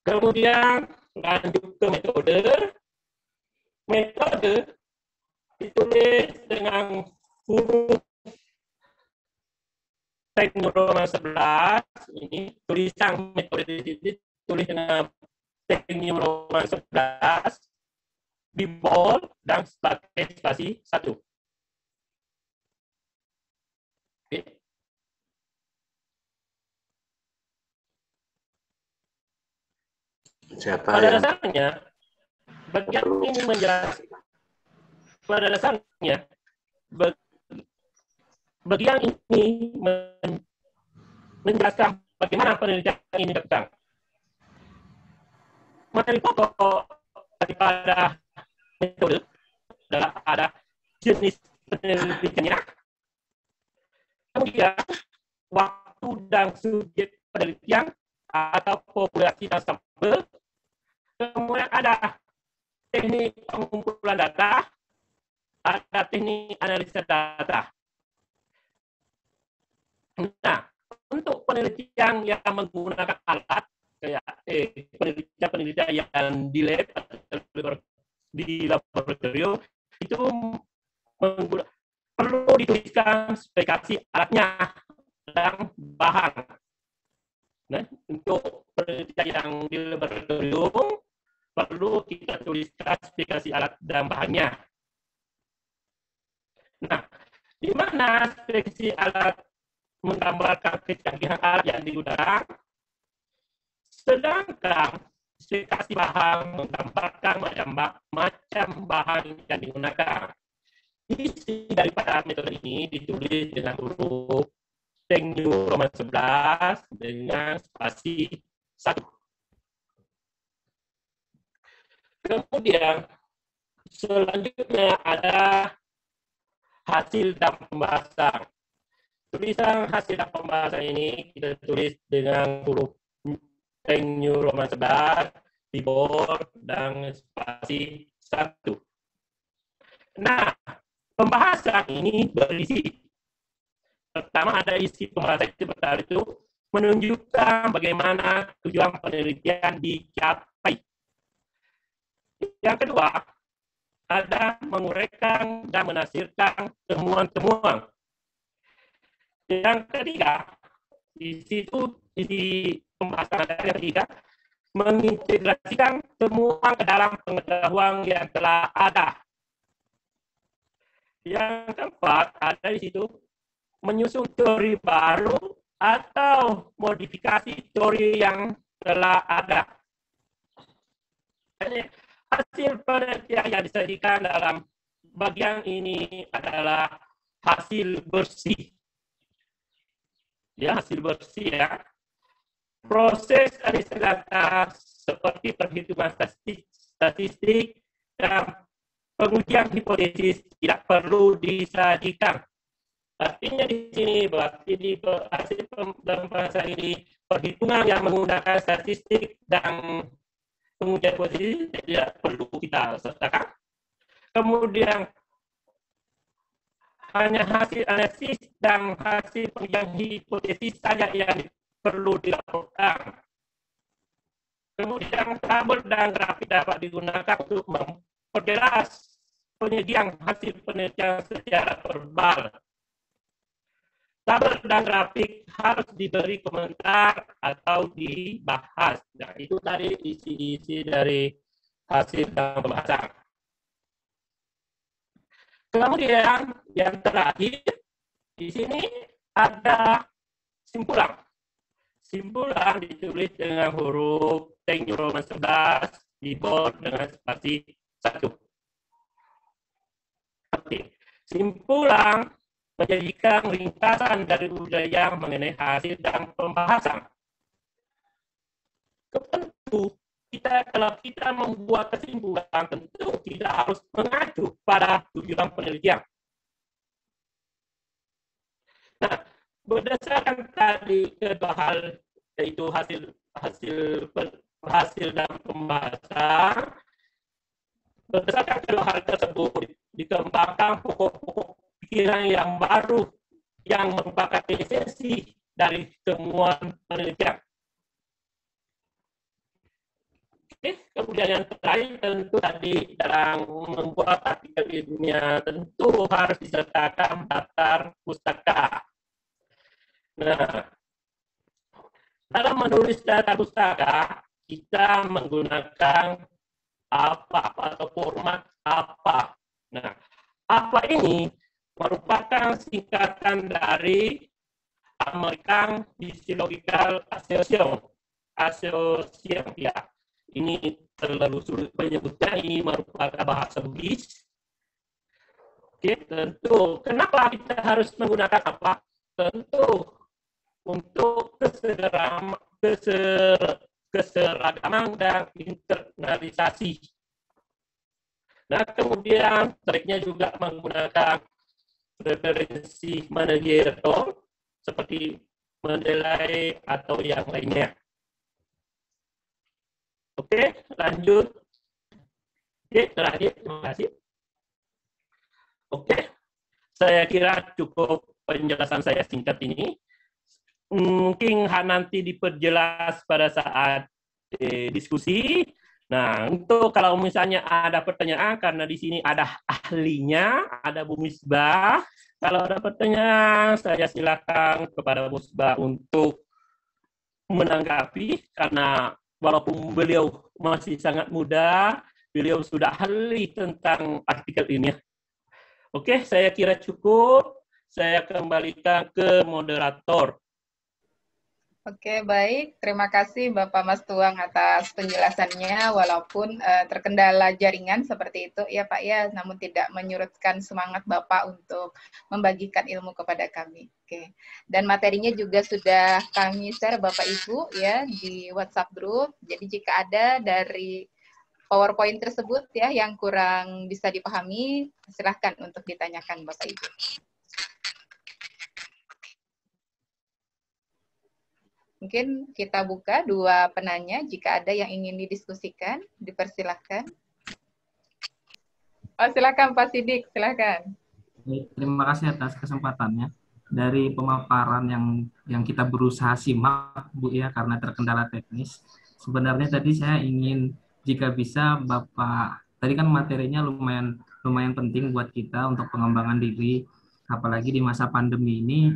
Kemudian lanjut ke metode. Metode ditulis dengan huruf teknik Roma 11. Ini tulisan metode ditulis dengan teknik Roma 11 di bold dan pakai spasi 1. Oke. Pada dasarnya, bagian ini menjelaskan. Pada dasarnya, bagian ini menjelaskan bagaimana penelitian ini dilakukan. Materi pokok daripada metode adalah ada jenis penelitiannya, kemudian waktu dan subjek penelitian atau populasi dan sampel, kemudian ada teknik pengumpulan data, ada teknik analisa data. Nah, untuk penelitian yang menggunakan alat kayak penelitian yang di lab di laboratorium itu perlu dituliskan spesifikasi alatnya dan bahan. Nah, untuk penelitian yang di laboratorium perlu kita tuliskan spesifikasi alat dan bahannya. Nah, di mana spesifikasi alat menggambarkan kecanggihan alat yang digunakan, sedangkan spesifikasi bahan menggambarkan macam bahan yang digunakan. Isi daripada metode ini ditulis dengan huruf teknik Roma 11 dengan spasi 1. Kemudian selanjutnya ada hasil dan pembahasan. Tulisan hasil dan pembahasan ini kita tulis dengan huruf teknik Roma 11 di bold dan spasi 1. Nah, pembahasan ini berisi. Pertama ada isi pembahasan itu menunjukkan bagaimana tujuan penelitian dicapai. Yang kedua, ada menguraikan dan menafsirkan temuan-temuan. Yang ketiga, isi pembahasan yang ketiga, mengintegrasikan temuan ke dalam pengetahuan yang telah ada. Yang keempat, ada di situ menyusun teori baru atau modifikasi teori yang telah ada. Jadi, hasil penelitian yang disajikan dalam bagian ini adalah hasil bersih. Ya, hasil bersih ya. Proses analisa data seperti perhitungan statistik dan pengujian hipotesis tidak perlu disajikan. Artinya di sini berarti di hasil pembahasan ini perhitungan yang menggunakan statistik dan pengujian hipotesis tidak perlu kita sertakan. Kemudian hanya hasil analisis dan hasil pengujian hipotesis saja yang perlu dilaporkan. Kemudian tabel dan grafik dapat digunakan untuk memperjelas penyajian hasil penelitian secara verbal. Tabel dan grafik harus diberi komentar atau dibahas. Nah, itu tadi isi-isi dari hasil dan pembahasan. Kemudian yang terakhir di sini ada simpulan. Simpulan ditulis dengan huruf teknik Roma 11 di bold dengan spasi 1. Oke. Simpulan menjadikan ringkasan dari budaya mengenai hasil dan pembahasan. Tentu kalau kita membuat kesimpulan, tentu tidak harus mengacu pada tujuan penelitian. Nah, berdasarkan tadi kedua hal, yaitu hasil dan pembahasan, berdasarkan kedua hal tersebut dikembangkan pokok-pokok pikiran yang baru yang merupakan esensi dari temuan penelitian. Kemudian yang terakhir tentu tadi dalam membuat artikel ilmiah tentu harus disertakan daftar pustaka. Nah, dalam menulis daftar pustaka kita menggunakan apa atau format apa. Nah, apa ini merupakan singkatan dari American Physiological Association ya. Ini terlalu sulit menyebutnya, ini merupakan bahasa Bugis. Oke, tentu kenapa kita harus menggunakan apa? Tentu untuk keseragaman dan internalisasi. Nah, kemudian sebaiknya juga menggunakan referensi managerial seperti Mendeley atau yang lainnya. Oke, lanjut. Oke, terakhir, terima kasih. Oke, saya kira cukup penjelasan saya singkat ini. Mungkin nanti diperjelas pada saat diskusi. Nah, untuk kalau misalnya ada pertanyaan, karena di sini ada ahlinya, ada Bu Misbah. Kalau ada pertanyaan, saya silakan kepada Bu Misbah untuk menanggapi, karena walaupun beliau masih sangat muda, beliau sudah ahli tentang artikel ini. Oke, saya kira cukup. Saya kembalikan ke moderator. Oke, baik. Terima kasih Bapak Mas Tuang atas penjelasannya, walaupun terkendala jaringan seperti itu, ya Pak ya, namun tidak menyurutkan semangat Bapak untuk membagikan ilmu kepada kami. Oke. Dan materinya juga sudah kami share Bapak Ibu ya di WhatsApp group. Jadi jika ada dari PowerPoint tersebut ya yang kurang bisa dipahami, silahkan untuk ditanyakan Bapak Ibu. Mungkin kita buka dua penanya, jika ada yang ingin didiskusikan, dipersilahkan. Oh, silakan Pak Sidik, silakan. Terima kasih atas kesempatannya. Dari pemaparan yang kita berusaha simak, Bu ya, karena terkendala teknis. Sebenarnya tadi saya ingin, jika bisa Bapak, tadi kan materinya lumayan penting buat kita untuk pengembangan diri, apalagi di masa pandemi ini.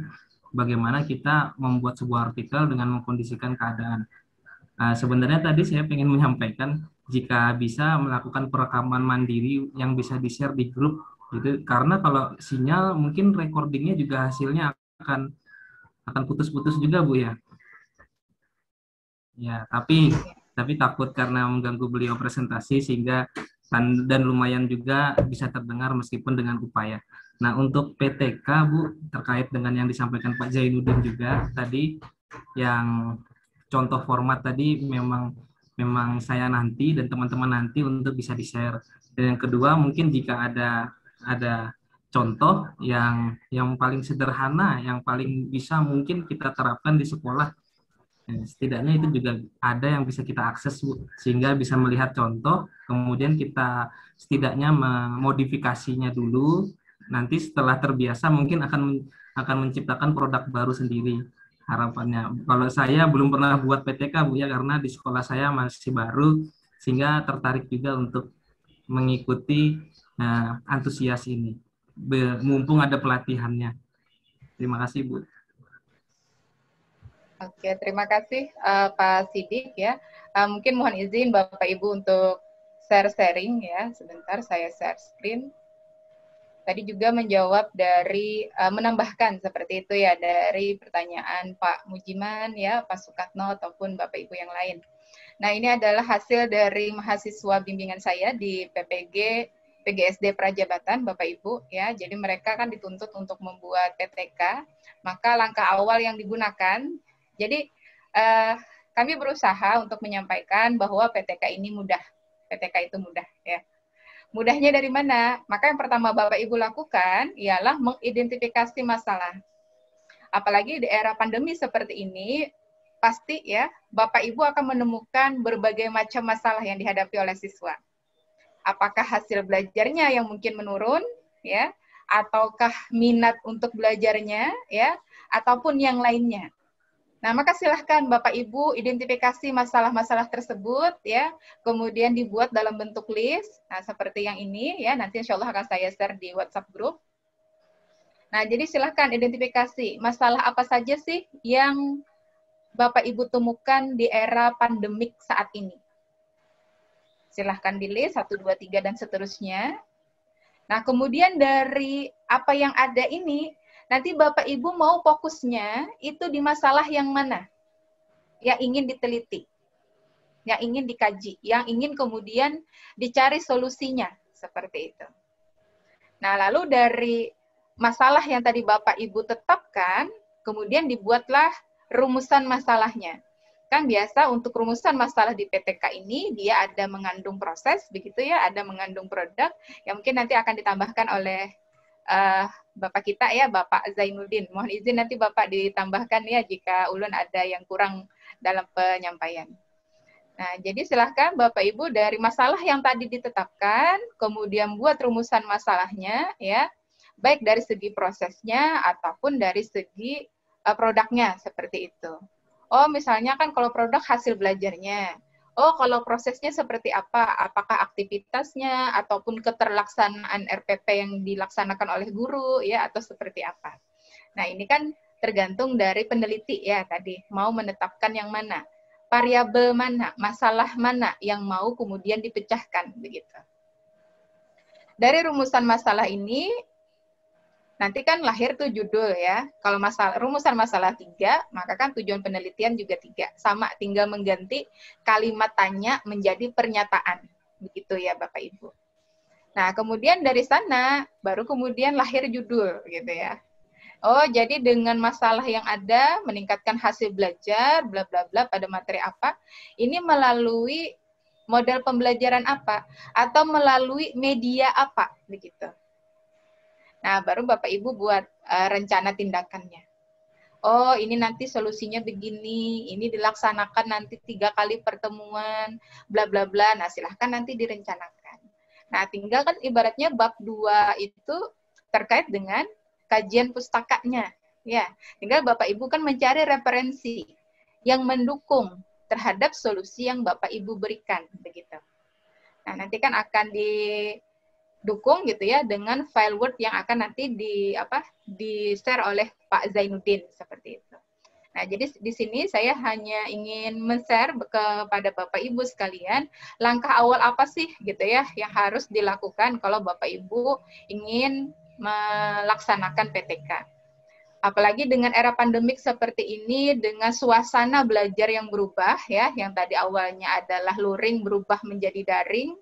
Bagaimana kita membuat sebuah artikel dengan mengkondisikan keadaan. Nah, sebenarnya tadi saya ingin menyampaikan jika bisa melakukan perekaman mandiri yang bisa di-share di grup, gitu. Karena kalau sinyal mungkin recordingnya juga hasilnya akan putus-putus juga Bu ya. Ya, tapi takut karena mengganggu beliau presentasi sehingga dan lumayan juga bisa terdengar meskipun dengan upaya. Nah, untuk PTK, Bu, terkait dengan yang disampaikan Pak Zainuddin juga tadi, yang contoh format tadi memang saya nanti dan teman-teman nanti untuk bisa di-share. Dan yang kedua, mungkin jika ada contoh yang paling sederhana, yang paling bisa mungkin kita terapkan di sekolah, setidaknya itu juga ada yang bisa kita akses, Bu, sehingga bisa melihat contoh, kemudian kita setidaknya memodifikasinya dulu. Nanti setelah terbiasa mungkin akan menciptakan produk baru sendiri harapannya. Kalau saya belum pernah buat PTK Bu ya, karena di sekolah saya masih baru, sehingga tertarik juga untuk mengikuti antusias ini. Mumpung ada pelatihannya. Terima kasih Bu. Oke, terima kasih Pak Sidik ya. Mungkin mohon izin Bapak Ibu untuk sharing ya. Sebentar saya share screen. Tadi juga menjawab dari menambahkan seperti itu ya dari pertanyaan Pak Mujiman ya, Pak Sukatno ataupun Bapak Ibu yang lain. Nah, ini adalah hasil dari mahasiswa bimbingan saya di PGSD Prajabatan Bapak Ibu ya. Jadi mereka kan dituntut untuk membuat PTK, maka langkah awal yang digunakan. Jadi kami berusaha untuk menyampaikan bahwa PTK ini mudah. PTK itu mudah ya. Mudahnya dari mana? Maka yang pertama Bapak Ibu lakukan ialah mengidentifikasi masalah. Apalagi di era pandemi seperti ini, pasti ya Bapak Ibu akan menemukan berbagai macam masalah yang dihadapi oleh siswa. Apakah hasil belajarnya yang mungkin menurun, ya, ataukah minat untuk belajarnya, ya, ataupun yang lainnya. Nah, maka silahkan Bapak Ibu identifikasi masalah-masalah tersebut ya, kemudian dibuat dalam bentuk list. Nah, seperti yang ini ya, nanti insya Allah akan saya share di WhatsApp group. Nah, jadi silahkan identifikasi masalah apa saja sih yang Bapak Ibu temukan di era pandemik saat ini. Silahkan di list 1, 2, 3 dan seterusnya. Nah, kemudian dari apa yang ada ini, nanti Bapak Ibu mau fokusnya itu di masalah yang mana? Yang ingin diteliti, yang ingin dikaji, yang ingin kemudian dicari solusinya, seperti itu. Nah, lalu dari masalah yang tadi Bapak Ibu tetapkan, kemudian dibuatlah rumusan masalahnya. Kan biasa untuk rumusan masalah di PTK ini, dia ada mengandung proses, begitu ya, ada mengandung produk, yang mungkin nanti akan ditambahkan oleh Bapak kita ya, Bapak Zainuddin. Mohon izin nanti Bapak ditambahkan ya, jika ulun ada yang kurang dalam penyampaian. Nah, jadi silahkan Bapak Ibu dari masalah yang tadi ditetapkan, kemudian buat rumusan masalahnya, ya, baik dari segi prosesnya ataupun dari segi produknya, seperti itu. Oh, misalnya kan kalau produk hasil belajarnya. Oh, kalau prosesnya seperti apa? Apakah aktivitasnya ataupun keterlaksanaan RPP yang dilaksanakan oleh guru ya atau seperti apa? Nah, ini kan tergantung dari peneliti ya tadi, mau menetapkan yang mana, variabel mana, masalah mana yang mau kemudian dipecahkan begitu. Dari rumusan masalah ini nanti kan lahir tuh judul ya. Kalau rumusan masalah 3, maka kan tujuan penelitian juga 3. Sama, tinggal mengganti kalimat tanya menjadi pernyataan. Begitu ya Bapak Ibu. Nah, kemudian dari sana baru kemudian lahir judul gitu ya. Oh, jadi dengan masalah yang ada meningkatkan hasil belajar bla bla bla pada materi apa? Ini melalui model pembelajaran apa atau melalui media apa begitu. Nah, baru Bapak Ibu buat rencana tindakannya. Oh, ini nanti solusinya begini, ini dilaksanakan nanti 3 kali pertemuan, bla bla bla. Nah, silahkan nanti direncanakan. Nah, tinggal kan ibaratnya bab 2 itu terkait dengan kajian pustakanya. Ya, tinggal Bapak Ibu kan mencari referensi yang mendukung terhadap solusi yang Bapak Ibu berikan, begitu. Nah, nanti kan akan dukung gitu ya dengan file Word yang akan nanti di-share oleh Pak Zainuddin seperti itu. Nah, jadi di sini saya hanya ingin men-share kepada Bapak Ibu sekalian langkah awal apa sih gitu ya yang harus dilakukan kalau Bapak Ibu ingin melaksanakan PTK. Apalagi dengan era pandemik seperti ini dengan suasana belajar yang berubah ya, yang tadi awalnya adalah luring berubah menjadi daring.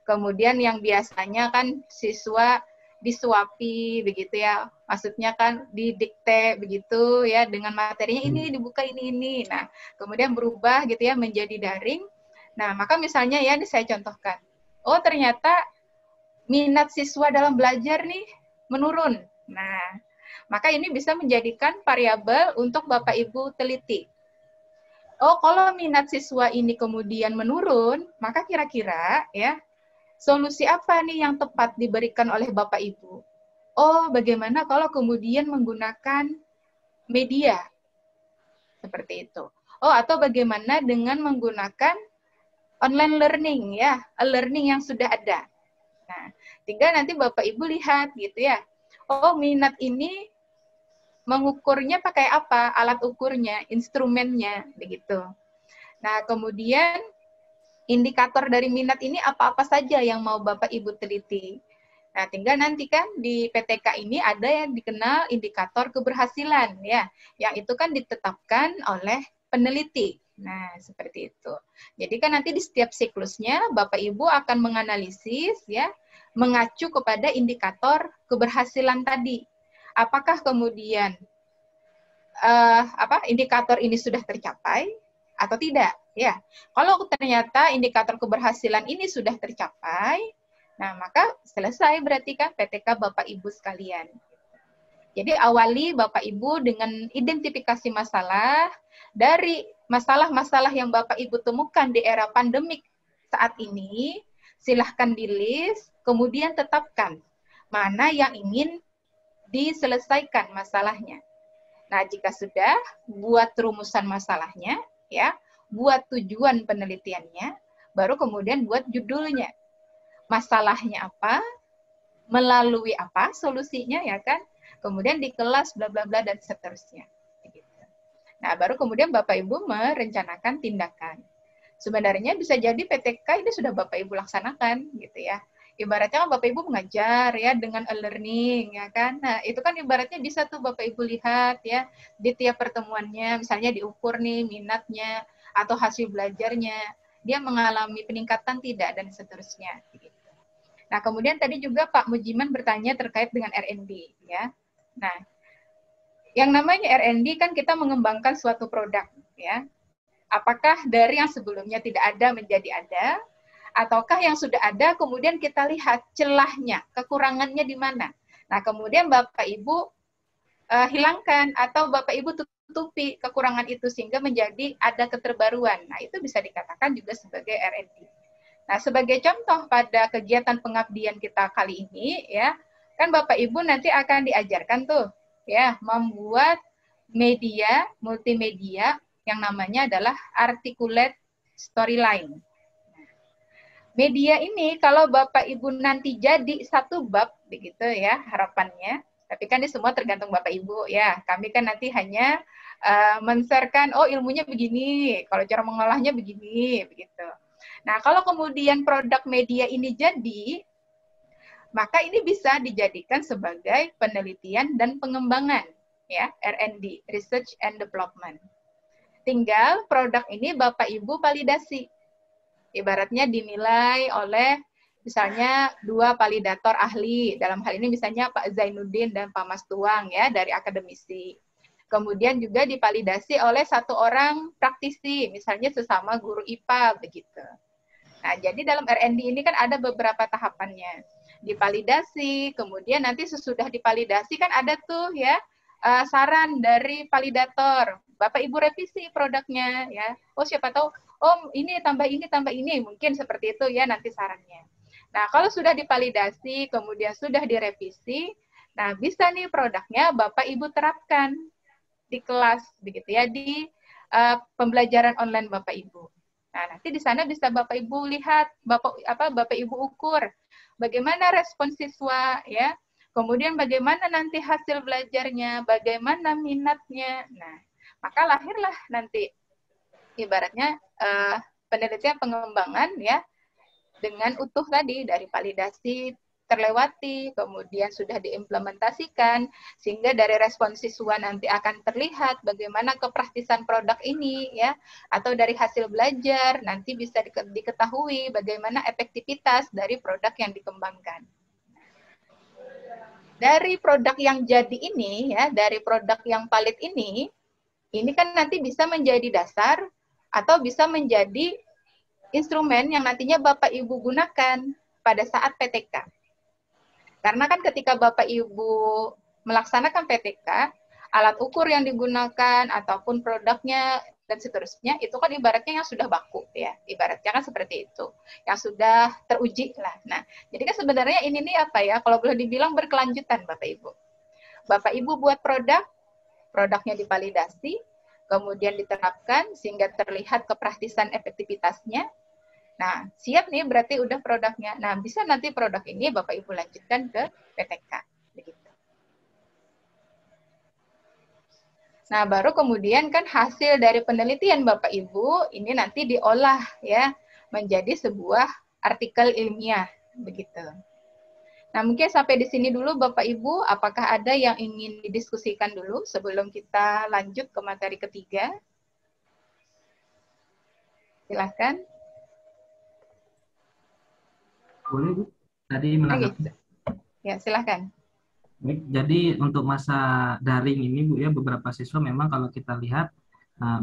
Kemudian yang biasanya kan siswa disuapi begitu ya, maksudnya kan didikte begitu ya dengan materinya ini dibuka ini. Nah, kemudian berubah gitu ya menjadi daring. Nah, maka misalnya ya ini saya contohkan. Oh, ternyata minat siswa dalam belajar nih menurun. Nah, maka ini bisa menjadikan variabel untuk Bapak Ibu teliti. Oh, kalau minat siswa ini kemudian menurun, maka kira-kira ya solusi apa nih yang tepat diberikan oleh Bapak Ibu? Oh, bagaimana kalau kemudian menggunakan media? Seperti itu. Oh, atau bagaimana dengan menggunakan online learning ya, learning yang sudah ada. Nah, tinggal nanti Bapak Ibu lihat gitu ya. Oh, minat ini mengukurnya pakai apa? Alat ukurnya, instrumennya, begitu. Nah, kemudian indikator dari minat ini apa-apa saja yang mau Bapak Ibu teliti. Nah, tinggal nanti kan di PTK ini ada yang dikenal indikator keberhasilan ya, yang itu kan ditetapkan oleh peneliti. Nah, seperti itu. Jadi kan nanti di setiap siklusnya Bapak Ibu akan menganalisis ya, mengacu kepada indikator keberhasilan tadi. Apakah kemudian indikator ini sudah tercapai atau tidak? Ya, kalau ternyata indikator keberhasilan ini sudah tercapai, nah maka selesai berarti kan PTK Bapak Ibu sekalian. Jadi awali Bapak Ibu dengan identifikasi masalah dari masalah-masalah yang Bapak Ibu temukan di era pandemik saat ini, silahkan di-list, kemudian tetapkan mana yang ingin diselesaikan masalahnya. Nah, jika sudah, buat rumusan masalahnya, ya, buat tujuan penelitiannya, baru kemudian buat judulnya. Masalahnya apa, melalui apa solusinya, ya kan? Kemudian di kelas bla bla bla dan seterusnya. Nah, baru kemudian Bapak Ibu merencanakan tindakan. Sebenarnya bisa jadi PTK ini sudah Bapak Ibu laksanakan, gitu ya. Ibaratnya kan Bapak Ibu mengajar ya dengan e-learning, ya kan. Nah, itu kan ibaratnya bisa tuh Bapak Ibu lihat ya di tiap pertemuannya, misalnya diukur nih minatnya atau hasil belajarnya, dia mengalami peningkatan tidak dan seterusnya. Gitu. Nah, kemudian tadi juga Pak Mujiman bertanya terkait dengan R&D, ya. Nah, yang namanya R&D kan kita mengembangkan suatu produk, ya. Apakah dari yang sebelumnya tidak ada menjadi ada, ataukah yang sudah ada kemudian kita lihat celahnya, kekurangannya di mana. Nah, kemudian Bapak Ibu hilangkan atau Bapak Ibu tutupi kekurangan itu sehingga menjadi ada keterbaruan. Nah, itu bisa dikatakan juga sebagai R&D. Nah, sebagai contoh pada kegiatan pengabdian kita kali ini, ya, kan Bapak Ibu nanti akan diajarkan tuh, ya, membuat media, multimedia yang namanya adalah articulate storyline. Media ini kalau Bapak Ibu nanti jadi satu bab, begitu ya harapannya, tapi kan ini semua tergantung Bapak Ibu ya. Kami kan nanti hanya men-share-kan, oh ilmunya begini, kalau cara mengolahnya begini, begitu. Nah, kalau kemudian produk media ini jadi, maka ini bisa dijadikan sebagai penelitian dan pengembangan, ya, R&D, Research and Development. Tinggal produk ini Bapak Ibu validasi. Ibaratnya dinilai oleh misalnya 2 validator ahli. Dalam hal ini misalnya Pak Zainuddin dan Pak Mas Tuang ya dari akademisi. Kemudian juga divalidasi oleh 1 orang praktisi, misalnya sesama guru IPA begitu. Nah, jadi dalam R&D ini kan ada beberapa tahapannya. Divalidasi, kemudian nanti sesudah divalidasi kan ada tuh ya saran dari validator. Bapak Ibu revisi produknya ya. Oh, siapa tahu ini tambah ini, mungkin seperti itu ya nanti sarannya. Nah, kalau sudah divalidasi, kemudian sudah direvisi, nah bisa nih produknya Bapak Ibu terapkan di kelas begitu ya di pembelajaran online Bapak Ibu. Nah, nanti di sana bisa Bapak Ibu lihat, Bapak Ibu ukur bagaimana respon siswa ya. Kemudian bagaimana nanti hasil belajarnya, bagaimana minatnya. Nah, maka lahirlah nanti ibaratnya penelitian pengembangan ya dengan utuh tadi dari validasi terlewati, kemudian sudah diimplementasikan sehingga dari respon siswa nanti akan terlihat bagaimana kepraktisan produk ini ya atau dari hasil belajar nanti bisa diketahui bagaimana efektivitas dari produk yang dikembangkan. Dari produk yang jadi ini ya, dari produk yang valid ini kan nanti bisa menjadi dasar atau bisa menjadi instrumen yang nantinya Bapak Ibu gunakan pada saat PTK. Karena kan ketika Bapak Ibu melaksanakan PTK, alat ukur yang digunakan ataupun produknya dan seterusnya itu kan ibaratnya yang sudah baku ya, ibaratnya kan seperti itu, yang sudah teruji lah. Nah, jadi kan sebenarnya ini nih apa ya, kalau boleh dibilang berkelanjutan Bapak Ibu. Bapak Ibu buat produknya divalidasi, kemudian diterapkan sehingga terlihat kepraktisan efektivitasnya. Nah, siap nih berarti udah produknya. Nah, bisa nanti produk ini Bapak Ibu lanjutkan ke PTK. Begitu. Nah, baru kemudian kan hasil dari penelitian Bapak Ibu ini nanti diolah ya menjadi sebuah artikel ilmiah. Begitu. Nah, mungkin sampai di sini dulu Bapak Ibu, apakah ada yang ingin didiskusikan dulu sebelum kita lanjut ke materi ketiga? Silahkan. Boleh, Bu. Tadi menanggapi. Ya, silahkan. Baik, jadi untuk masa daring ini Bu ya, beberapa siswa memang kalau kita lihat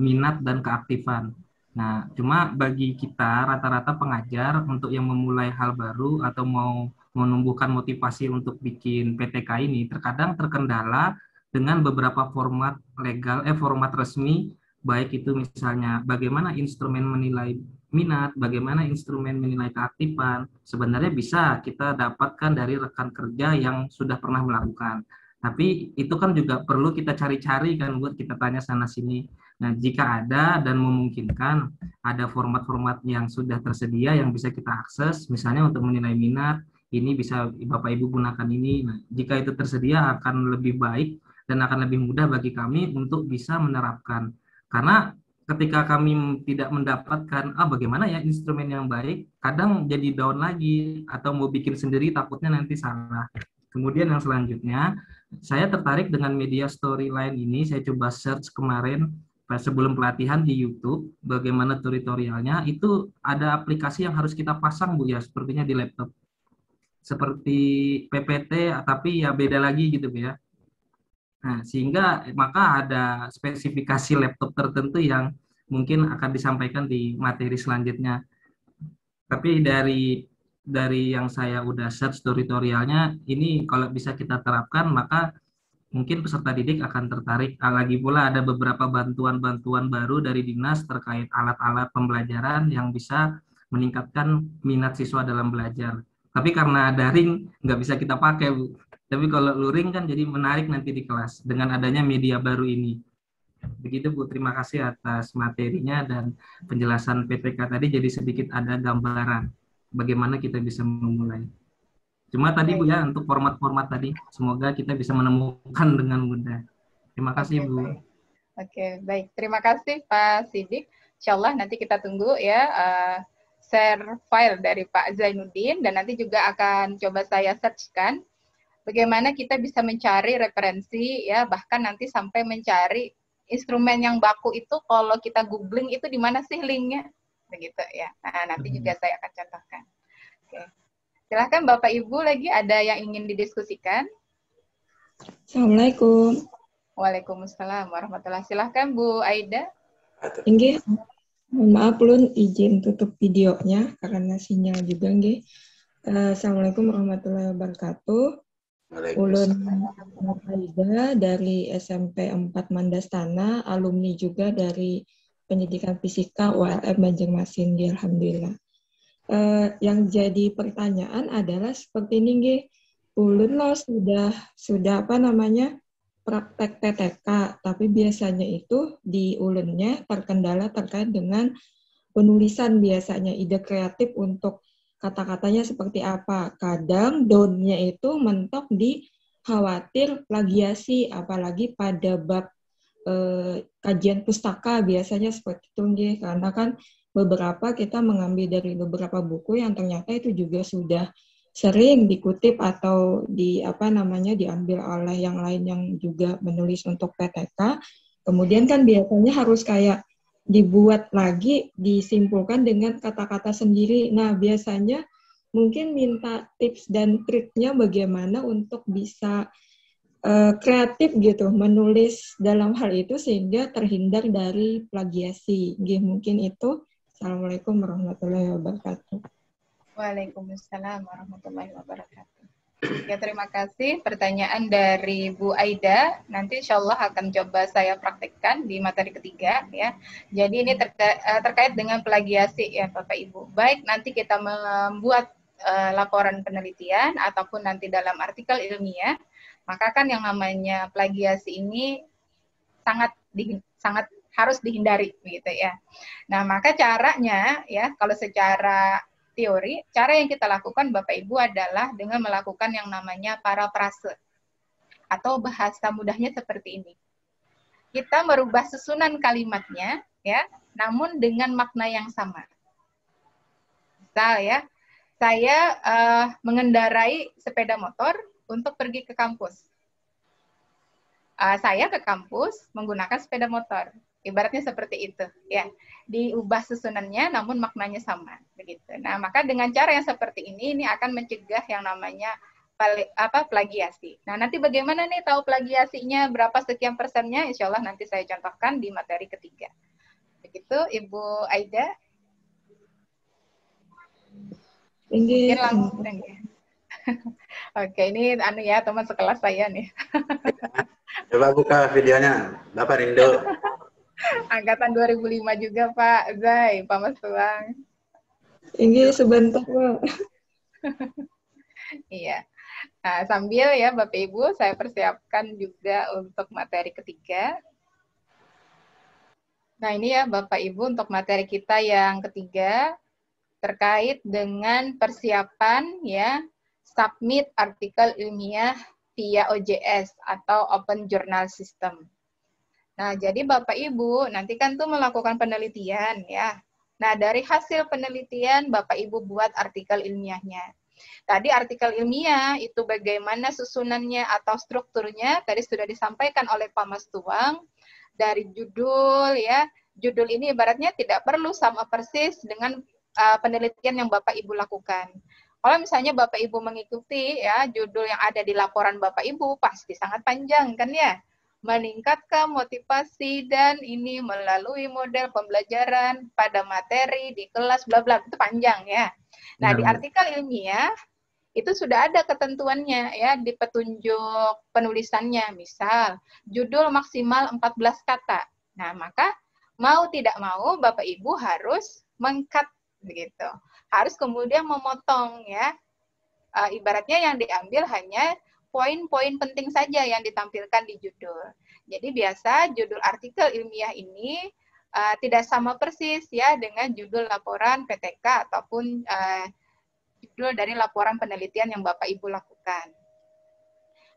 minat dan keaktifan. Nah, cuma bagi kita rata-rata pengajar untuk yang memulai hal baru atau mau menumbuhkan motivasi untuk bikin PTK ini terkadang terkendala dengan beberapa format legal, format resmi, baik itu misalnya bagaimana instrumen menilai minat, bagaimana instrumen menilai keaktifan, sebenarnya bisa kita dapatkan dari rekan kerja yang sudah pernah melakukan. Tapi itu kan juga perlu kita cari-cari kan, buat kita tanya sana sini. Nah, jika ada dan memungkinkan, ada format-format yang sudah tersedia yang bisa kita akses, misalnya untuk menilai minat, ini bisa Bapak Ibu gunakan ini. Nah, jika itu tersedia akan lebih baik dan akan lebih mudah bagi kami untuk bisa menerapkan. Karena ketika kami tidak mendapatkan, bagaimana ya instrumen yang baik, kadang jadi down lagi, atau mau bikin sendiri takutnya nanti salah. Kemudian yang selanjutnya, saya tertarik dengan media storyline ini. Saya coba search kemarin pas sebelum pelatihan di YouTube, bagaimana tutorialnya. Itu ada aplikasi yang harus kita pasang, Bu, ya, sepertinya di laptop. Seperti PPT, tapi ya beda lagi gitu, Bu, ya. Nah, sehingga maka ada spesifikasi laptop tertentu yang mungkin akan disampaikan di materi selanjutnya. Tapi dari yang saya udah search tutorialnya, ini kalau bisa kita terapkan, maka mungkin peserta didik akan tertarik. Lagi pula ada beberapa bantuan-bantuan baru dari dinas terkait alat-alat pembelajaran yang bisa meningkatkan minat siswa dalam belajar. Tapi karena daring nggak bisa kita pakai, Bu. Tapi kalau luring kan jadi menarik nanti di kelas dengan adanya media baru ini. Begitu, Bu. Terima kasih atas materinya dan penjelasan PTK tadi, jadi sedikit ada gambaran bagaimana kita bisa memulai. Cuma tadi, Bu, ya, untuk format-format tadi, semoga kita bisa menemukan dengan mudah. Terima kasih, Bu. Oke, baik. Terima kasih, Pak Sidik. Insya Allah nanti kita tunggu ya share file dari Pak Zainuddin, dan nanti juga akan coba saya searchkan bagaimana kita bisa mencari referensi, ya, bahkan nanti sampai mencari instrumen yang baku itu kalau kita googling itu di mana sih linknya, begitu ya. Nah, nanti juga saya akan contohkan. Oke. Silahkan Bapak Ibu, lagi ada yang ingin didiskusikan? Assalamualaikum. Waalaikumsalam warahmatullahi. Silahkan Bu Aida. Nggih, maaf ulun izin tutup videonya karena sinyal juga nggih. Assalamualaikum warahmatullahi wabarakatuh. Ulun Aida dari SMP 4 Mandastana, alumni juga dari Pendidikan Fisika ULM Banjarmasin, alhamdulillah. Yang jadi pertanyaan adalah seperti ini nggih. Ulun lo sudah apa namanya praktek PTK, tapi biasanya itu di ulunnya terkendala terkait dengan penulisan, biasanya ide kreatif untuk kata-katanya seperti apa. Kadang downnya itu mentok di khawatir plagiasi, apalagi pada bab kajian pustaka biasanya seperti itu nggih, karena kan beberapa kita mengambil dari beberapa buku yang ternyata itu juga sudah sering dikutip atau diambil oleh yang lain yang juga menulis untuk PTK. Kemudian kan biasanya harus kayak dibuat lagi, disimpulkan dengan kata-kata sendiri. Nah, biasanya mungkin minta tips dan triknya bagaimana untuk bisa kreatif gitu, menulis dalam hal itu sehingga terhindar dari plagiasi. Mungkin itu. Assalamualaikum warahmatullahi wabarakatuh. Waalaikumsalam warahmatullahi wabarakatuh. Ya, terima kasih pertanyaan dari Bu Aida. Nanti insya Allah akan coba saya praktekkan di materi ketiga ya. Jadi ini terkait dengan plagiasi ya Bapak Ibu. Baik nanti kita membuat laporan penelitian ataupun nanti dalam artikel ilmiah, maka kan yang namanya plagiasi ini sangat harus dihindari begitu ya. Nah, maka caranya ya kalau secara teori, cara yang kita lakukan Bapak Ibu adalah dengan melakukan yang namanya parafrase atau bahasa mudahnya seperti ini. Kita merubah susunan kalimatnya ya, namun dengan makna yang sama. Misal ya, saya mengendarai sepeda motor untuk pergi ke kampus. Saya ke kampus menggunakan sepeda motor. Ibaratnya seperti itu, ya. Diubah susunannya, namun maknanya sama, begitu. Nah, maka dengan cara yang seperti ini akan mencegah yang namanya plagiasi. Nah, nanti bagaimana nih tahu plagiasinya berapa sekian persennya? Insya Allah nanti saya contohkan di materi ketiga. Begitu, Ibu Aida. Mungkin langsung ya. Oke, ini ya teman sekelas saya nih. Coba buka videonya, Bapak Rindo. Angkatan 2005 juga Pak Zai, Pak Mas Tuang. Ini sebentar Pak. Iya. Nah, sambil ya Bapak Ibu, saya persiapkan juga untuk materi ketiga. Nah, ini ya Bapak Ibu untuk materi kita yang ketiga terkait dengan persiapan ya submit artikel ilmiah via OJS atau Open Journal System. Nah, jadi Bapak Ibu nanti kan tuh melakukan penelitian ya. Nah, dari hasil penelitian Bapak Ibu buat artikel ilmiahnya. Tadi artikel ilmiah itu bagaimana susunannya atau strukturnya tadi sudah disampaikan oleh Pak Mas Tuang. Dari judul ya, judul ini ibaratnya tidak perlu sama persis dengan penelitian yang Bapak Ibu lakukan. Kalau misalnya Bapak Ibu mengikuti ya judul yang ada di laporan Bapak Ibu pasti sangat panjang kan ya. Meningkatkan motivasi dan ini melalui model pembelajaran pada materi di kelas bla bla itu panjang ya. Nah, di artikel ilmiah itu sudah ada ketentuannya ya di petunjuk penulisannya. Misal, judul maksimal 14 kata. Nah, maka mau tidak mau Bapak Ibu harus meng-cut begitu. Harus kemudian memotong ya. Ibaratnya yang diambil hanya poin-poin penting saja yang ditampilkan di judul. Jadi biasa judul artikel ilmiah ini tidak sama persis ya dengan judul laporan PTK ataupun judul dari laporan penelitian yang Bapak Ibu lakukan.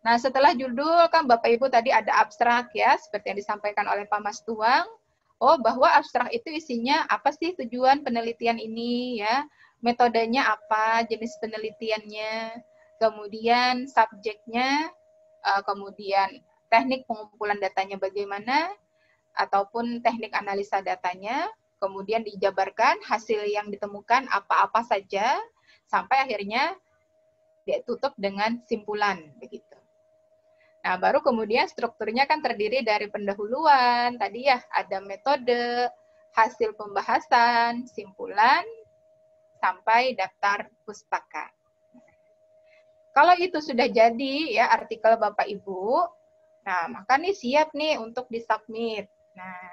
Nah, setelah judul kan Bapak Ibu tadi ada abstrak ya, seperti yang disampaikan oleh Pak Mas Tuang. Oh, bahwa abstrak itu isinya apa sih tujuan penelitian ini ya, metodenya apa, jenis penelitiannya, kemudian subjeknya, kemudian teknik pengumpulan datanya bagaimana, ataupun teknik analisa datanya, kemudian dijabarkan hasil yang ditemukan apa-apa saja, sampai akhirnya ditutup dengan simpulan begitu. Nah, baru kemudian strukturnya kan terdiri dari pendahuluan, tadi ya ada metode, hasil pembahasan, simpulan, sampai daftar pustaka. Kalau itu sudah jadi ya artikel Bapak Ibu, nah maka nih siap nih untuk disubmit. Nah,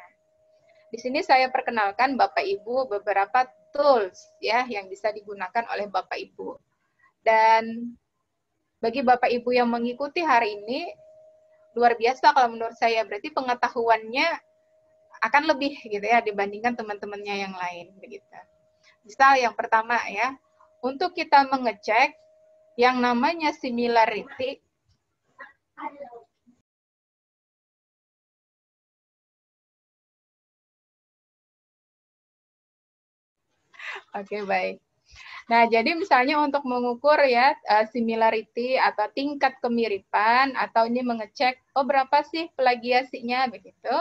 di sini saya perkenalkan Bapak Ibu beberapa tools ya yang bisa digunakan oleh Bapak Ibu. Dan bagi Bapak Ibu yang mengikuti hari ini luar biasa kalau menurut saya, berarti pengetahuannya akan lebih gitu ya dibandingkan teman-temannya yang lain begitu. Misal yang pertama ya, untuk kita mengecek yang namanya similarity. Oke, baik. Nah, jadi misalnya untuk mengukur ya similarity atau tingkat kemiripan atau ini mengecek oh berapa sih plagiasinya begitu.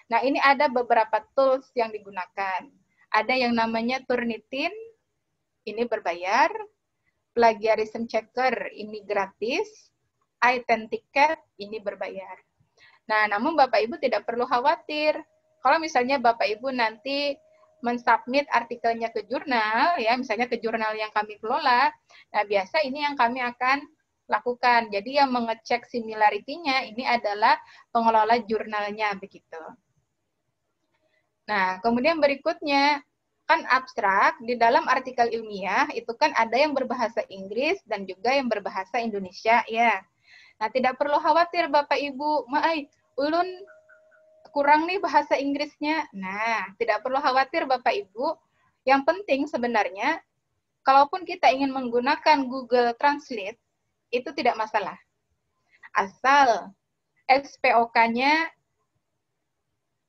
Nah, ini ada beberapa tools yang digunakan. Ada yang namanya Turnitin, ini berbayar. Plagiarism Checker, ini gratis. ITenticket, ini berbayar. Nah, namun Bapak Ibu tidak perlu khawatir. Kalau misalnya Bapak Ibu nanti mensubmit artikelnya ke jurnal, ya misalnya ke jurnal yang kami kelola, nah biasa ini yang kami akan lakukan. Jadi yang mengecek similarity-nya ini adalah pengelola jurnalnya begitu. Nah, kemudian berikutnya, kan abstrak, di dalam artikel ilmiah itu kan ada yang berbahasa Inggris dan juga yang berbahasa Indonesia ya. Nah, tidak perlu khawatir Bapak Ibu, ulun kurang nih bahasa Inggrisnya. Nah, tidak perlu khawatir Bapak Ibu. Yang penting sebenarnya, kalaupun kita ingin menggunakan Google Translate, itu tidak masalah. Asal SPOK-nya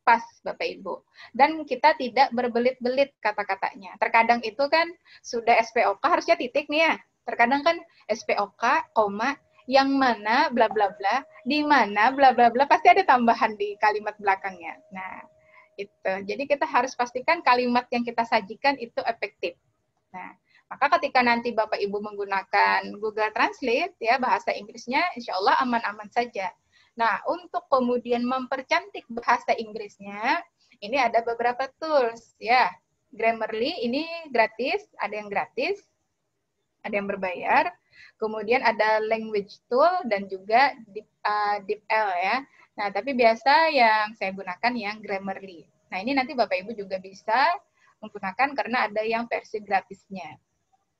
pas Bapak Ibu. Dan kita tidak berbelit-belit kata-katanya. Terkadang itu kan sudah SPOK harusnya titik nih ya. Terkadang kan SPOK, koma, yang mana bla bla bla, di mana bla bla bla, pasti ada tambahan di kalimat belakangnya. Nah, itu. Jadi kita harus pastikan kalimat yang kita sajikan itu efektif. Nah, maka ketika nanti Bapak Ibu menggunakan Google Translate ya bahasa Inggrisnya insya Allah aman-aman saja. Nah, untuk kemudian mempercantik bahasa Inggrisnya, ini ada beberapa tools ya. Grammarly ini gratis, ada yang gratis, ada yang berbayar. Kemudian ada language tool dan juga DeepL ya. Nah, tapi biasa yang saya gunakan yang Grammarly. Nah, ini nanti Bapak Ibu juga bisa menggunakan karena ada yang versi gratisnya.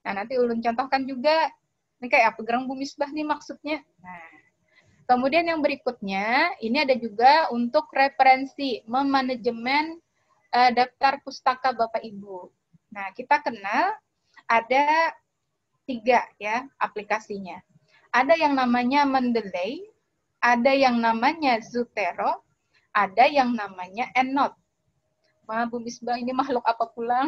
Nah, nanti ulun contohkan juga Ini kayak apa gerang Bu Misbah nih maksudnya? Nah, kemudian yang berikutnya, ini ada juga untuk referensi, memanajemen daftar pustaka Bapak Ibu. Nah, kita kenal ada 3 ya aplikasinya. Ada yang namanya Mendeley, ada yang namanya Zotero, ada yang namanya EndNote. Ma, Bu Misbah ini makhluk apa pula?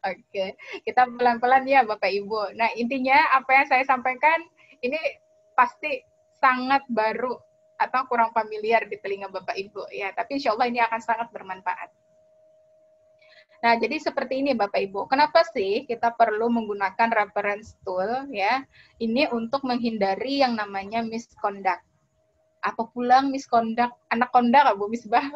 Oke, kita pelan-pelan ya Bapak Ibu. Nah, intinya apa yang saya sampaikan ini pasti sangat baru atau kurang familiar di telinga Bapak Ibu ya, tapi insya Allah ini akan sangat bermanfaat. Nah, jadi seperti ini Bapak Ibu. Kenapa sih kita perlu menggunakan reference tool ya? Ini untuk menghindari yang namanya misconduct. Apa pulang misconduct? Anak kondak Bu Misbah?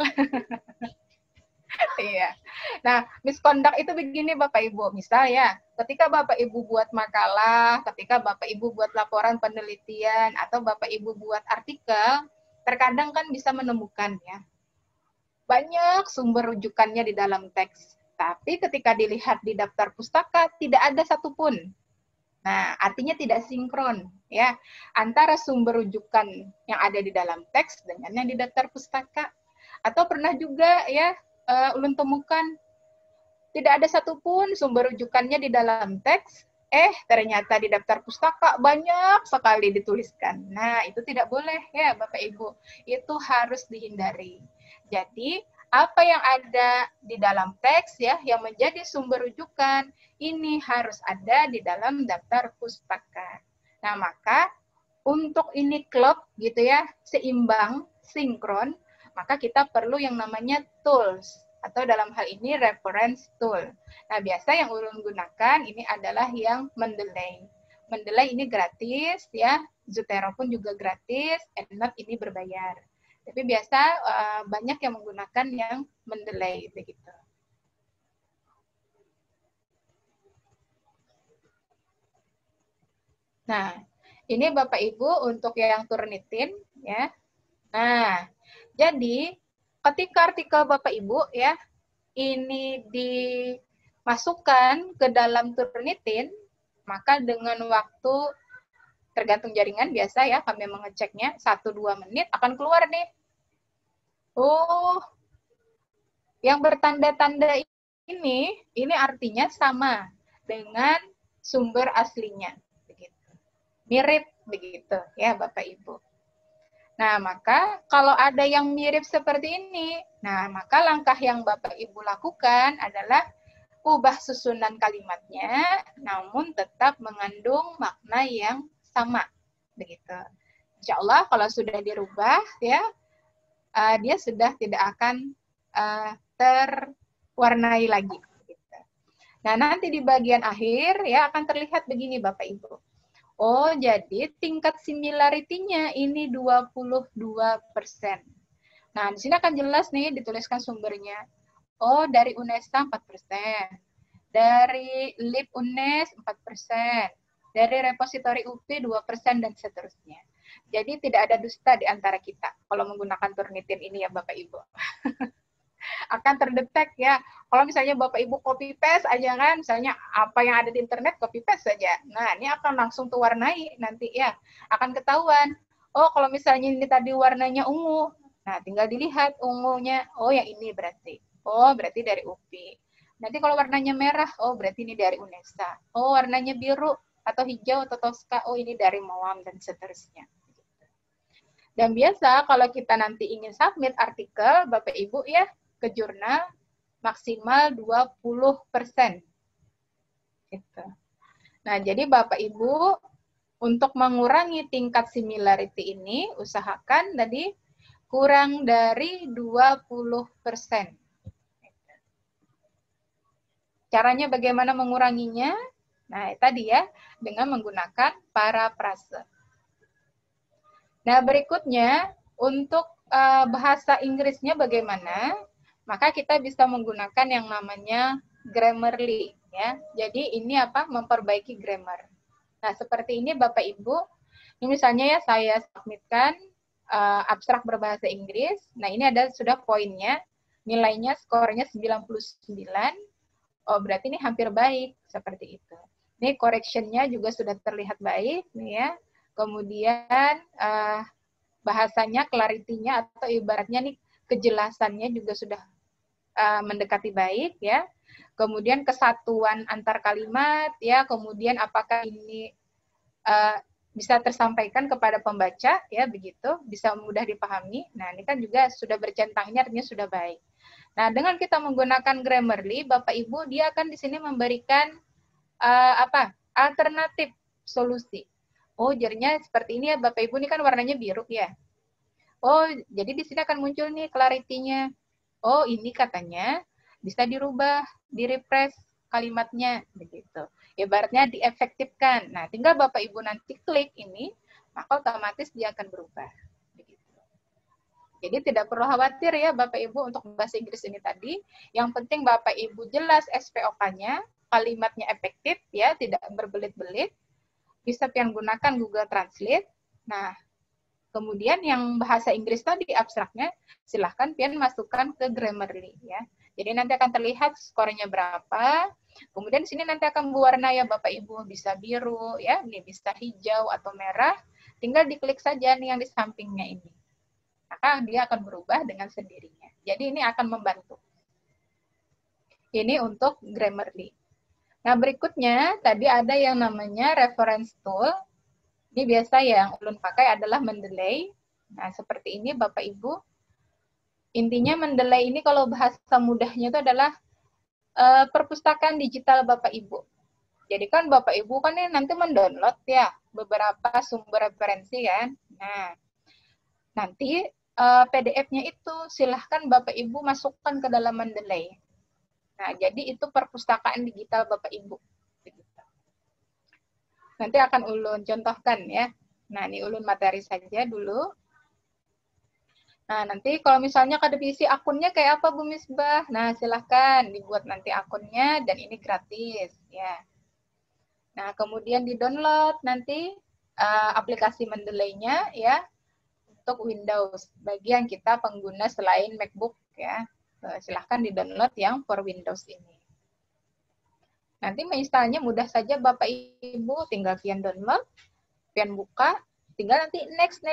Iya. Nah, misconduct itu begini Bapak Ibu. Misal ya, ketika Bapak Ibu buat makalah, ketika Bapak Ibu buat laporan penelitian, atau Bapak Ibu buat artikel, terkadang kan bisa menemukan ya, banyak sumber rujukannya di dalam teks. Tapi ketika dilihat di daftar pustaka, tidak ada satupun. Nah, artinya tidak sinkron ya antara sumber rujukan yang ada di dalam teks dengan yang di daftar pustaka. Atau pernah juga ya, ulun temukan tidak ada satupun sumber rujukannya di dalam teks, ternyata di daftar pustaka banyak sekali dituliskan. Nah, itu tidak boleh ya Bapak Ibu. Itu harus dihindari. Jadi, apa yang ada di dalam teks ya, yang menjadi sumber rujukan, ini harus ada di dalam daftar pustaka. Nah, maka untuk ini klop gitu ya, seimbang, sinkron, maka kita perlu yang namanya tools, atau dalam hal ini reference tool. Nah, biasa yang ulun gunakan ini adalah yang Mendeley. Mendeley ini gratis ya, Zotero pun juga gratis, EndNote ini berbayar. Tapi biasa banyak yang menggunakan yang Mendeley begitu. Nah, ini Bapak Ibu untuk yang Turnitin ya. Nah, jadi ketika artikel Bapak Ibu ya ini dimasukkan ke dalam Turnitin, maka dengan waktu tergantung jaringan biasa ya, kami mengeceknya 1-2 menit akan keluar nih. Oh, yang bertanda-tanda ini artinya sama dengan sumber aslinya, begitu. Mirip begitu ya Bapak Ibu. Nah, maka kalau ada yang mirip seperti ini, nah maka langkah yang Bapak Ibu lakukan adalah ubah susunan kalimatnya, namun tetap mengandung makna yang sama, begitu. Insya Allah kalau sudah dirubah ya, dia sudah tidak akan terwarnai lagi. Gitu. Nah nanti di bagian akhir ya akan terlihat begini Bapak Ibu. Oh jadi tingkat similarity-nya ini 22%. Nah di sini akan jelas nih dituliskan sumbernya. Oh dari UNESA 4%, dari LIP UNES 4%. Dari repositori UPI 2% dan seterusnya. Jadi tidak ada dusta di antara kita kalau menggunakan Turnitin ini ya Bapak Ibu. Akan terdetek ya. Kalau misalnya Bapak Ibu copy paste aja kan, misalnya apa yang ada di internet copy paste saja. Nah, ini akan langsung terwarnai nanti ya. Akan ketahuan. Oh, kalau misalnya ini tadi warnanya ungu. Nah, tinggal dilihat ungunya. Oh, yang ini berarti. Oh, berarti dari UPI. Nanti kalau warnanya merah, oh berarti ini dari UNESA. Oh, warnanya biru atau hijau atau toska, oh ini dari MOAM dan seterusnya. Dan biasa kalau kita nanti ingin submit artikel, Bapak Ibu ya, ke jurnal maksimal 20%. Gitu. Nah, jadi Bapak Ibu untuk mengurangi tingkat similarity ini, usahakan tadi kurang dari 20%. Caranya bagaimana menguranginya? Nah, tadi ya, dengan menggunakan parafrase. Nah, berikutnya, untuk bahasa Inggrisnya bagaimana? Maka kita bisa menggunakan yang namanya Grammarly. Ya. Jadi, ini apa? Memperbaiki grammar. Nah, seperti ini Bapak Ibu. Ini misalnya ya, saya submitkan abstrak berbahasa Inggris. Nah, ini ada sudah poinnya. Nilainya, skornya 99. Oh, berarti ini hampir baik. Seperti itu. Ini correction-nya juga sudah terlihat baik nih ya. Kemudian bahasanya, clarity-nya atau ibaratnya nih kejelasannya juga sudah mendekati baik ya. Kemudian kesatuan antar kalimat ya, kemudian apakah ini bisa tersampaikan kepada pembaca ya, begitu, bisa mudah dipahami. Nah, ini kan juga sudah bercentangnya, artinya sudah baik. Nah, dengan kita menggunakan Grammarly, Bapak Ibu, dia akan di sini memberikan alternatif solusi. Oh, jadinya seperti ini ya Bapak Ibu, ini kan warnanya biru ya. Oh, jadi di sini akan muncul nih clarity-nya. Oh, ini katanya bisa dirubah, di-refresh kalimatnya begitu. Ibaratnya diefektifkan. Nah, tinggal Bapak Ibu nanti klik ini, maka otomatis dia akan berubah. Begitu. Jadi tidak perlu khawatir ya Bapak Ibu untuk bahasa Inggris ini tadi. Yang penting Bapak Ibu jelas SPOK-nya, kalimatnya efektif ya, tidak berbelit-belit. Bisa pian gunakan Google Translate. Nah, kemudian yang bahasa Inggris tadi abstraknya, silahkan pian masukkan ke Grammarly ya. Jadi nanti akan terlihat skornya berapa. Kemudian di sini nanti akan berwarna ya Bapak Ibu, bisa biru ya, ini bisa hijau atau merah. Tinggal diklik saja nih yang di sampingnya ini. Maka dia akan berubah dengan sendirinya. Jadi ini akan membantu. Ini untuk Grammarly. Nah, berikutnya tadi ada yang namanya reference tool. Ini biasa yang ulun pakai adalah Mendeley. Nah, seperti ini Bapak Ibu. Intinya Mendeley ini kalau bahasa mudahnya itu adalah perpustakaan digital Bapak Ibu. Jadi kan Bapak Ibu kan ini nanti mendownload ya beberapa sumber referensi kan. Nah, nanti PDF-nya itu silahkan Bapak Ibu masukkan ke dalam Mendeley. Nah, jadi itu perpustakaan digital Bapak Ibu. Nanti akan ulun contohkan ya. Nah, ini ulun materi saja dulu. Nah, nanti kalau misalnya kada isi akunnya kayak apa Bu Misbah? Nah, silahkan dibuat nanti akunnya dan ini gratis ya. Nah, kemudian di-download nanti aplikasi Mendeley-nya ya untuk Windows. Bagi yang kita pengguna selain MacBook ya. Silahkan di-download yang for Windows ini. Nanti menginstalnya mudah saja Bapak Ibu, tinggal pian download, pian buka, tinggal nanti next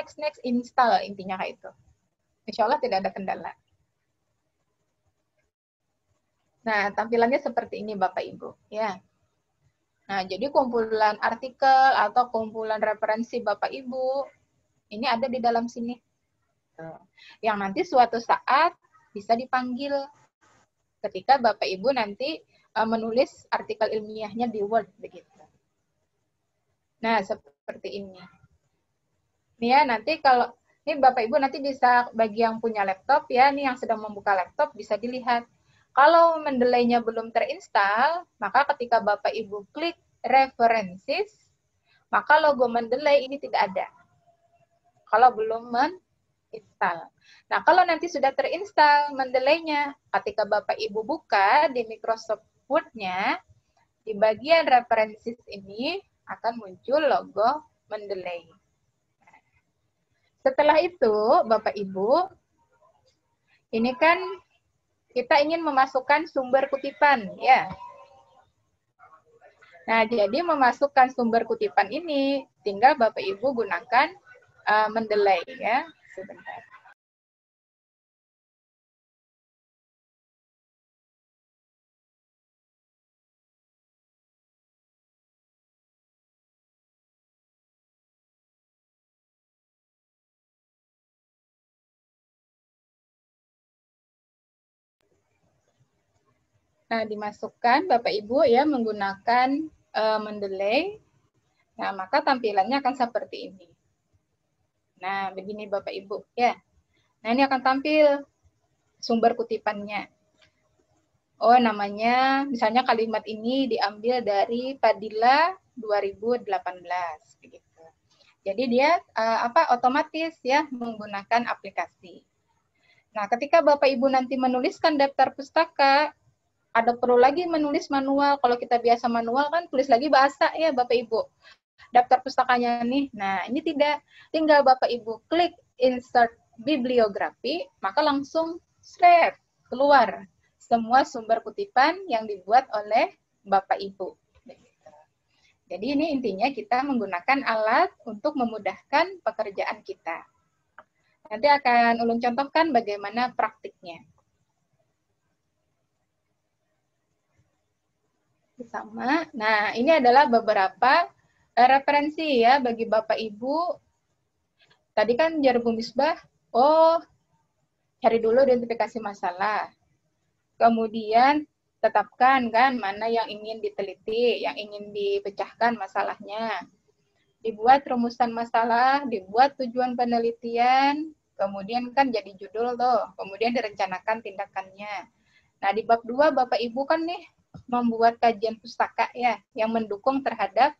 install, intinya kayak itu. Insya Allah tidak ada kendala. Nah, tampilannya seperti ini Bapak Ibu. Ya. Nah, jadi kumpulan artikel atau kumpulan referensi Bapak Ibu, ini ada di dalam sini. Yang nanti suatu saat bisa dipanggil ketika Bapak Ibu nanti menulis artikel ilmiahnya di Word begitu. Nah, seperti ini. Nih ya, nanti kalau ini Bapak Ibu nanti bisa bagi yang punya laptop ya, nih yang sedang membuka laptop bisa dilihat. Kalau Mendeley-nya belum terinstall, maka ketika Bapak Ibu klik references, maka logo Mendeley ini tidak ada. Kalau belum install. Nah, kalau nanti sudah terinstall Mendeley-nya, ketika Bapak Ibu buka di Microsoft Word-nya, di bagian references ini akan muncul logo Mendeley. Setelah itu, Bapak Ibu, ini kan kita ingin memasukkan sumber kutipan, ya. Nah, jadi memasukkan sumber kutipan ini, tinggal Bapak Ibu gunakan Mendeley, ya. Sebentar. Nah, dimasukkan Bapak Ibu ya menggunakan Mendeley. Nah, maka tampilannya akan seperti ini. Nah, begini Bapak Ibu ya. Nah, ini akan tampil sumber kutipannya. Oh, namanya misalnya kalimat ini diambil dari Padilla 2018 begitu. Jadi dia otomatis ya menggunakan aplikasi. Nah, ketika Bapak Ibu nanti menuliskan daftar pustaka, ada perlu lagi menulis manual. Kalau kita biasa manual kan tulis lagi bahasa ya Bapak Ibu. Daftar pustakanya nih. Nah, ini tidak. Tinggal Bapak Ibu klik insert bibliografi, maka langsung save keluar semua sumber kutipan yang dibuat oleh Bapak Ibu. Jadi ini intinya kita menggunakan alat untuk memudahkan pekerjaan kita. Nanti akan Ulun contohkan bagaimana praktiknya. Sama. Nah, ini adalah beberapa referensi ya bagi Bapak Ibu. Tadi kan jarum misbah, cari dulu identifikasi masalah. Kemudian tetapkan kan mana yang ingin diteliti, yang ingin dipecahkan masalahnya. Dibuat rumusan masalah, dibuat tujuan penelitian, kemudian kan jadi judul tuh, kemudian direncanakan tindakannya. Nah, di bab 2 Bapak Ibu kan nih membuat kajian pustaka ya, yang mendukung terhadap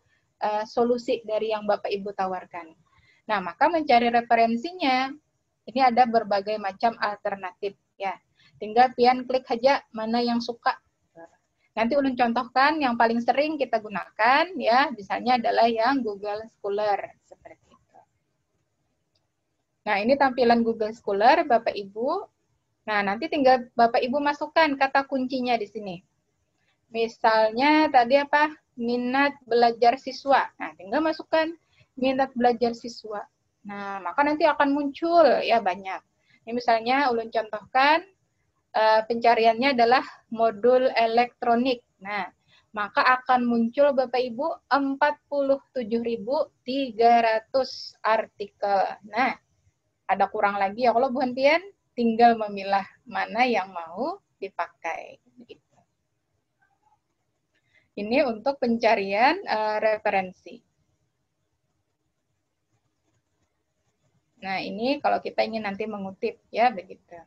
solusi dari yang Bapak Ibu tawarkan. Nah, maka mencari referensinya, ini ada berbagai macam alternatif ya. Tinggal pian klik aja mana yang suka. Nanti Ulun contohkan yang paling sering kita gunakan ya, misalnya adalah yang Google Scholar seperti itu. Nah, ini tampilan Google Scholar Bapak Ibu. Nah, nanti tinggal Bapak Ibu masukkan kata kuncinya di sini. Misalnya tadi apa? Minat belajar siswa. Nah, tinggal masukkan minat belajar siswa. Nah, maka nanti akan muncul ya banyak. Ini misalnya Ulun contohkan pencariannya adalah modul elektronik. Nah, maka akan muncul Bapak Ibu 47.300 artikel. Nah, ada kurang lagi ya kalau bukan pian, tinggal memilah mana yang mau dipakai. Ini untuk pencarian referensi. Nah, ini kalau kita ingin nanti mengutip ya begitu.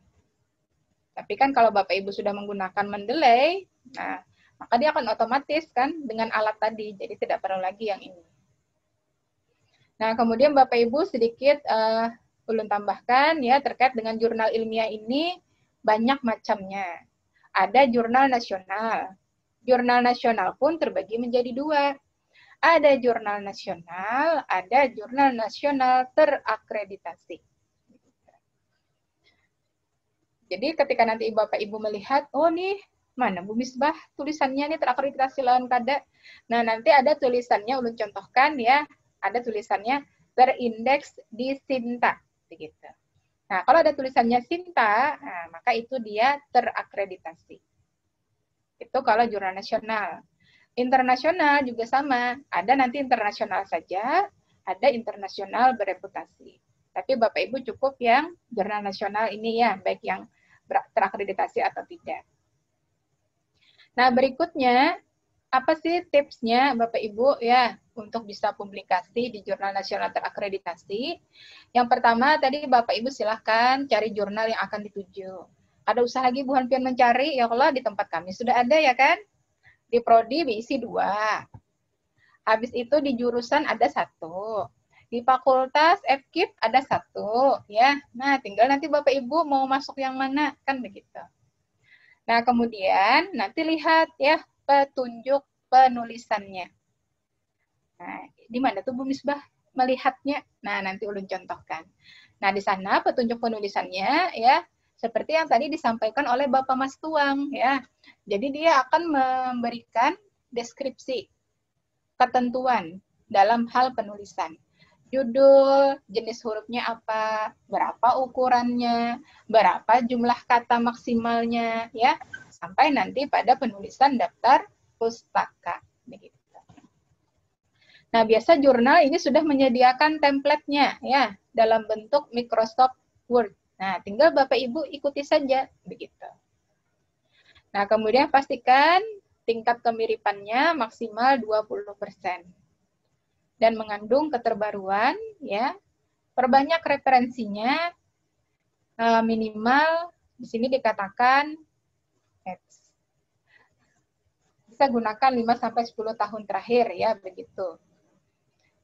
Tapi kan kalau Bapak Ibu sudah menggunakan Mendeley, nah, maka dia akan otomatis kan dengan alat tadi, jadi tidak perlu lagi yang ini. Nah, kemudian Bapak Ibu sedikit Ulun tambahkan ya terkait dengan jurnal ilmiah ini banyak macamnya. Ada jurnal nasional. Jurnal nasional pun terbagi menjadi 2. Ada jurnal nasional, ada jurnal nasional terakreditasi. Jadi ketika nanti Bapak Ibu melihat, oh nih, mana Bu Misbah tulisannya nih terakreditasi lawan kada. Nah, nanti ada tulisannya, Ulun contohkan ya, ada tulisannya terindeks di Sinta. Begitu. Nah, kalau ada tulisannya Sinta, nah, maka itu dia terakreditasi. Itu kalau jurnal nasional. Internasional juga sama. Ada nanti internasional saja, ada internasional bereputasi. Tapi Bapak Ibu cukup yang jurnal nasional ini ya, baik yang terakreditasi atau tidak. Nah, berikutnya, apa sih tipsnya Bapak Ibu ya untuk bisa publikasi di jurnal nasional terakreditasi? Yang pertama, tadi Bapak Ibu silahkan cari jurnal yang akan dituju. Ada usaha lagi bukan pian mencari, ya kalau di tempat kami sudah ada ya kan? Di Prodi diisi 2. Habis itu di jurusan ada 1. Di fakultas FKIP ada 1 ya. Nah, tinggal nanti Bapak Ibu mau masuk yang mana kan begitu. Nah, kemudian nanti lihat ya petunjuk penulisannya. Nah, di mana tuh Bu Misbah melihatnya? Nah, nanti Ulun contohkan. Nah, di sana petunjuk penulisannya ya seperti yang tadi disampaikan oleh Bapak Mas Tuang ya. Jadi dia akan memberikan deskripsi ketentuan dalam hal penulisan. Judul, jenis hurufnya apa, berapa ukurannya, berapa jumlah kata maksimalnya, ya, sampai nanti pada penulisan daftar pustaka. Begitu. Nah, biasa jurnal ini sudah menyediakan template-nya, ya, dalam bentuk Microsoft Word. Nah, tinggal Bapak Ibu ikuti saja, begitu. Nah, kemudian pastikan tingkat kemiripannya maksimal 20%. Dan mengandung keterbaruan, ya. Perbanyak referensinya, minimal di sini dikatakan bisa gunakan 5-10 tahun terakhir, ya, begitu.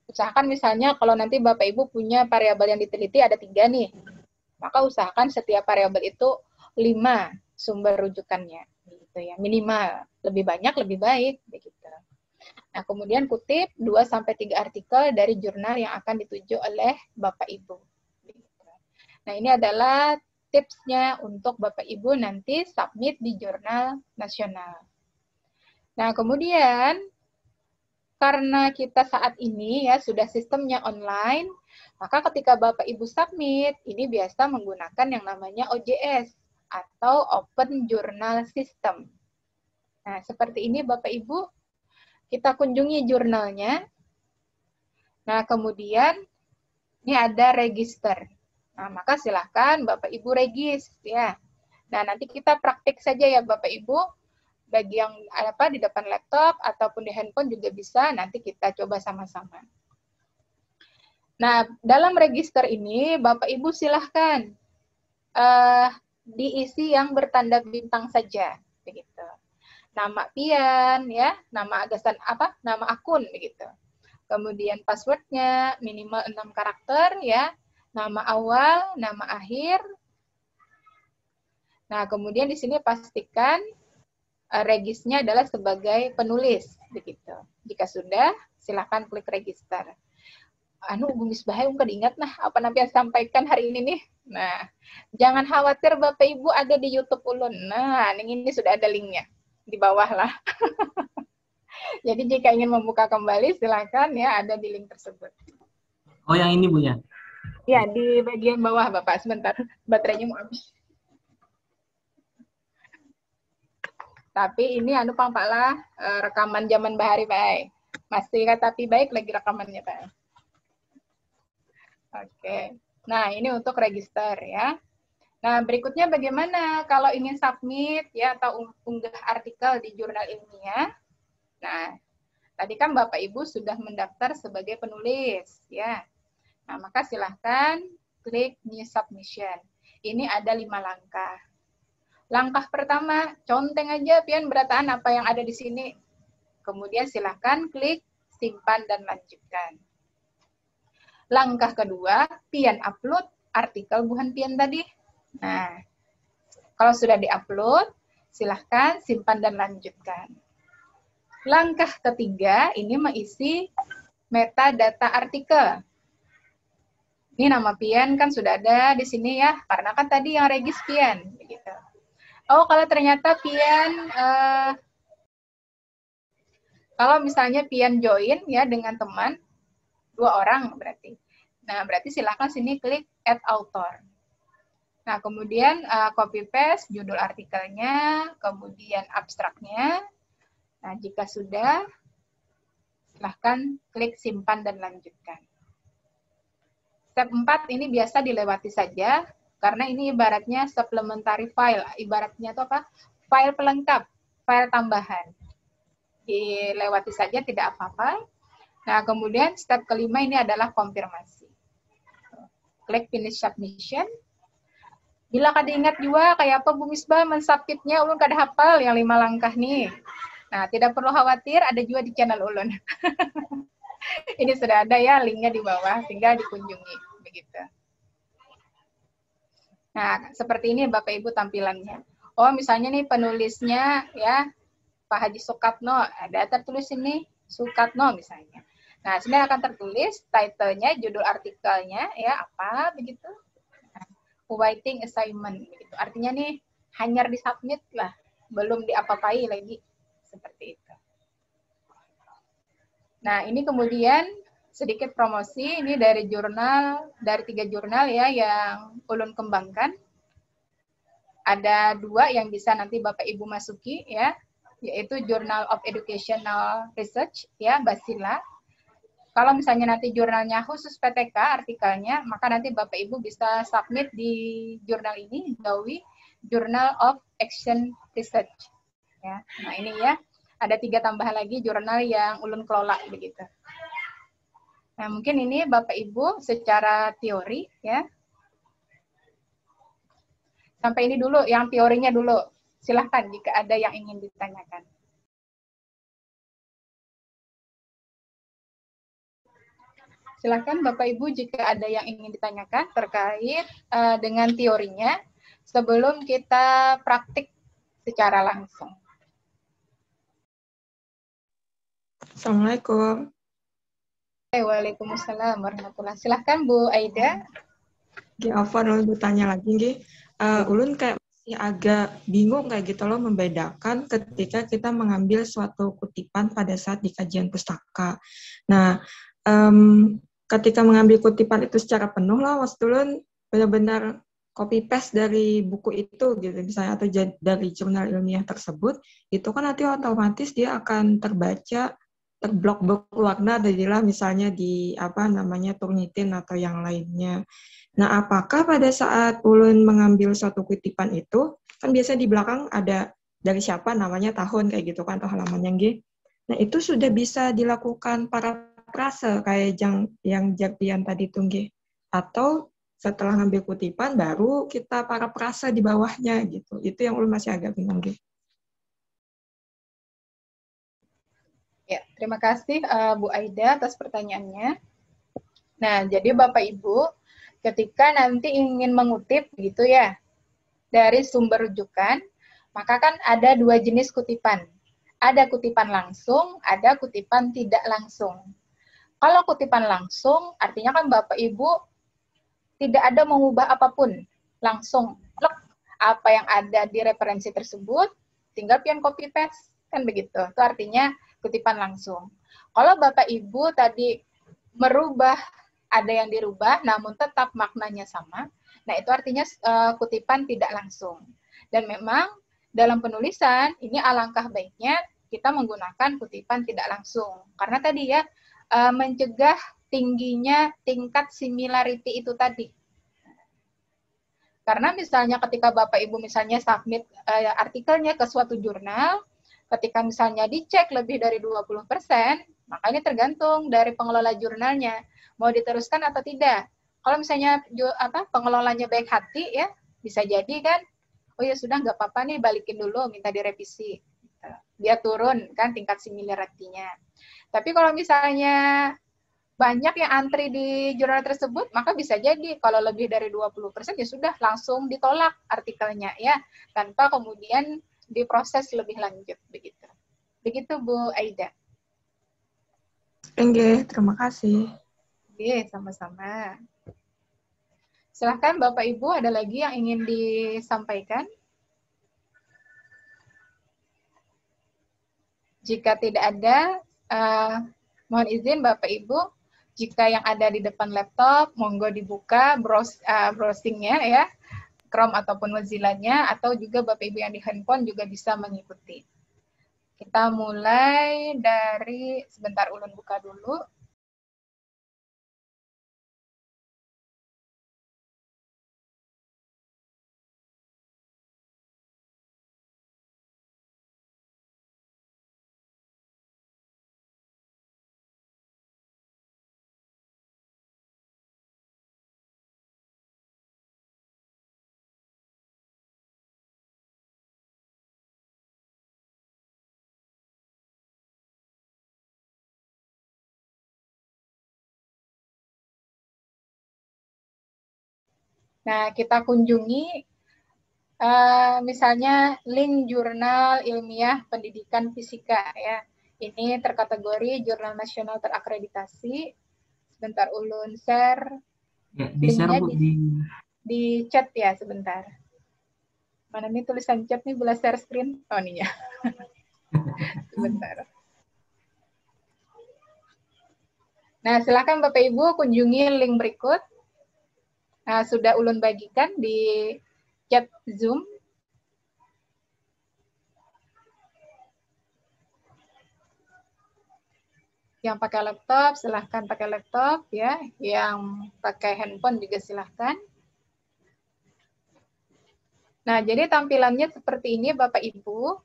Usahakan misalnya kalau nanti Bapak Ibu punya variabel yang diteliti ada 3 nih, maka usahakan setiap variabel itu 5 sumber rujukannya, gitu ya, minimal. Lebih banyak lebih baik, begitu. Nah, kemudian kutip 2-3 artikel dari jurnal yang akan dituju oleh Bapak Ibu. Nah, ini adalah tipsnya untuk Bapak Ibu nanti submit di jurnal nasional. Nah, kemudian karena kita saat ini ya sudah sistemnya online, maka ketika Bapak Ibu submit, ini biasa menggunakan yang namanya OJS atau Open Journal System. Nah, seperti ini Bapak Ibu, kita kunjungi jurnalnya. Nah, kemudian ini ada register. Nah, maka silahkan Bapak Ibu regis ya. Nah, nanti kita praktik saja ya Bapak Ibu. Bagi yang di depan laptop ataupun di handphone juga bisa, nanti kita coba sama-sama. Nah, dalam register ini Bapak Ibu silahkan diisi yang bertanda bintang saja, begitu. Nama pian, ya, nama agasan nama akun, begitu. Kemudian passwordnya minimal 6 karakter, ya, nama awal, nama akhir. Nah, kemudian di sini pastikan regisnya adalah sebagai penulis, begitu. Jika sudah, silakan klik register. Bu Misbah ungkad ingat apa yang sampaikan hari ini nih. Nah, jangan khawatir Bapak Ibu ada di YouTube Ulun. Nah, ini sudah ada linknya di bawah lah. Jadi jika ingin membuka kembali, silakan ya ada di link tersebut. Oh, yang ini Bu ya? Ya, di bagian bawah Bapak. Sebentar, baterainya mau habis. Tapi ini pangpaklah rekaman zaman bahari Pak. Masih tapi baik lagi rekamannya Pak. Oke. Nah, ini untuk register ya. Nah, berikutnya bagaimana kalau ingin submit ya atau unggah artikel di jurnal ilmiah. Nah, tadi kan Bapak Ibu sudah mendaftar sebagai penulis ya. Nah, maka silahkan klik new submission. Ini ada 5 langkah. Langkah pertama, conteng aja pian berataan apa yang ada di sini. Kemudian silahkan klik simpan dan lanjutkan. Langkah kedua, pian upload artikel buhan pian tadi. Nah, kalau sudah diupload, silahkan simpan dan lanjutkan. Langkah ketiga, ini mengisi metadata artikel. Ini nama pian kan sudah ada di sini ya, karena kan tadi yang regis pian. Begitu. Oh, kalau ternyata pian, kalau misalnya pian join ya dengan teman, 2 orang berarti. Nah, berarti silakan sini klik add author. Nah, kemudian copy paste judul artikelnya, kemudian abstraknya. Nah, jika sudah, silahkan klik simpan dan lanjutkan. Step 4 ini biasa dilewati saja, karena ini ibaratnya supplementary file. Ibaratnya itu apa? File pelengkap, file tambahan. Dilewati saja tidak apa-apa. Nah, kemudian step kelima ini adalah konfirmasi. Klik finish submission. Bila kada ingat juga kayak apa Bu Misbah mensubmitnya, ulun kada hafal yang 5 langkah nih. Nah, tidak perlu khawatir, ada juga di channel ulun. Ini sudah ada ya linknya di bawah, tinggal dikunjungi. Begitu. Nah, seperti ini Bapak Ibu tampilannya. Oh, misalnya nih penulisnya ya Pak Haji Sukatno, ada tertulis ini Sukatno misalnya. Nah, sini akan tertulis title-nya, judul artikelnya ya apa begitu. Nah, writing assignment begitu. Artinya nih hanya disubmit lah, belum diapa-apai lagi seperti itu. Nah, ini kemudian sedikit promosi, ini dari jurnal, dari 3 jurnal ya yang ulun kembangkan. Ada 2 yang bisa nanti Bapak Ibu masuki ya, yaitu Journal of Educational Research ya, Basila. Kalau misalnya nanti jurnalnya khusus PTK artikelnya, maka nanti Bapak Ibu bisa submit di jurnal ini, Gawi Journal of Action Research. Ya. Nah, ini ya, ada 3 tambahan lagi jurnal yang ulun kelola begitu. Nah, mungkin ini Bapak Ibu secara teori ya. Sampai ini dulu, yang teorinya dulu. Silahkan jika ada yang ingin ditanyakan. Silahkan Bapak Ibu jika ada yang ingin ditanyakan terkait dengan teorinya sebelum kita praktik secara langsung. Assalamualaikum. Waalaikumsalam warahmatullahi. Silahkan Bu Aida. Afwan ulun bertanya lagi nggih. Ulun kayak masih agak bingung kayak gitu loh membedakan ketika kita mengambil suatu kutipan pada saat di kajian pustaka. Nah, ketika mengambil kutipan itu secara penuh lah, Mas Tulun benar-benar copy paste dari buku itu gitu misalnya atau dari jurnal ilmiah tersebut, itu kan nanti otomatis dia akan terbaca terblok-blok warna adalah misalnya di apa namanya Turnitin atau yang lainnya. Nah, apakah pada saat ulun mengambil suatu kutipan itu, kan biasanya di belakang ada dari siapa namanya tahun kayak gitu kan atau halamannya G. Nah, itu sudah bisa dilakukan parafrase kayak yang Japian tadi tunggu. Atau setelah ngambil kutipan baru kita parafrase di bawahnya gitu. Itu yang ulun masih agak bingung G. Ya, terima kasih Bu Aida atas pertanyaannya. Nah, jadi Bapak Ibu, ketika nanti ingin mengutip gitu ya, dari sumber rujukan, maka kan ada dua jenis kutipan. Ada kutipan langsung, ada kutipan tidak langsung. Kalau kutipan langsung, artinya kan Bapak Ibu tidak ada mengubah apapun. Langsung, apa yang ada di referensi tersebut, tinggal pian copy paste. Kan begitu. Itu artinya kutipan langsung. Kalau Bapak Ibu tadi merubah, ada yang dirubah, namun tetap maknanya sama. Nah, itu artinya kutipan tidak langsung. Dan memang dalam penulisan, ini alangkah baiknya kita menggunakan kutipan tidak langsung. Karena tadi ya, mencegah tingginya tingkat similarity itu tadi. Karena misalnya ketika Bapak Ibu misalnya submit artikelnya ke suatu jurnal, ketika misalnya dicek lebih dari 20%, maka ini tergantung dari pengelola jurnalnya. Mau diteruskan atau tidak. Kalau misalnya pengelolanya baik hati ya, bisa jadi kan, oh ya sudah nggak apa-apa nih, balikin dulu, minta direvisi. Dia turun kan tingkat similarity-nya. Tapi kalau misalnya banyak yang antri di jurnal tersebut, maka bisa jadi kalau lebih dari 20% ya sudah langsung ditolak artikelnya ya, tanpa kemudian diproses lebih lanjut begitu. Begitu Bu Aida. Oke, terima kasih. Oke, sama-sama. Silahkan Bapak Ibu, ada lagi yang ingin disampaikan? Jika tidak ada, mohon izin Bapak Ibu, jika yang ada di depan laptop, monggo dibuka browsingnya ya, Chrome ataupun Mozilla-nya, atau juga Bapak Ibu yang di handphone juga bisa mengikuti. Kita mulai dari, sebentar ulun buka dulu. Nah, kita kunjungi misalnya link jurnal ilmiah pendidikan fisika ya. Ini terkategori jurnal nasional terakreditasi. Sebentar ulun share. Ya, di-share Bu di chat ya sebentar. Mana nih tulisan chat nih, boleh share screen? Oh nih ya. Sebentar. Nah, silakan Bapak Ibu kunjungi link berikut. Nah, sudah ulun bagikan di chat Zoom. Yang pakai laptop, silahkan pakai laptop ya. Yang pakai handphone juga silahkan. Nah, jadi tampilannya seperti ini Bapak Ibu.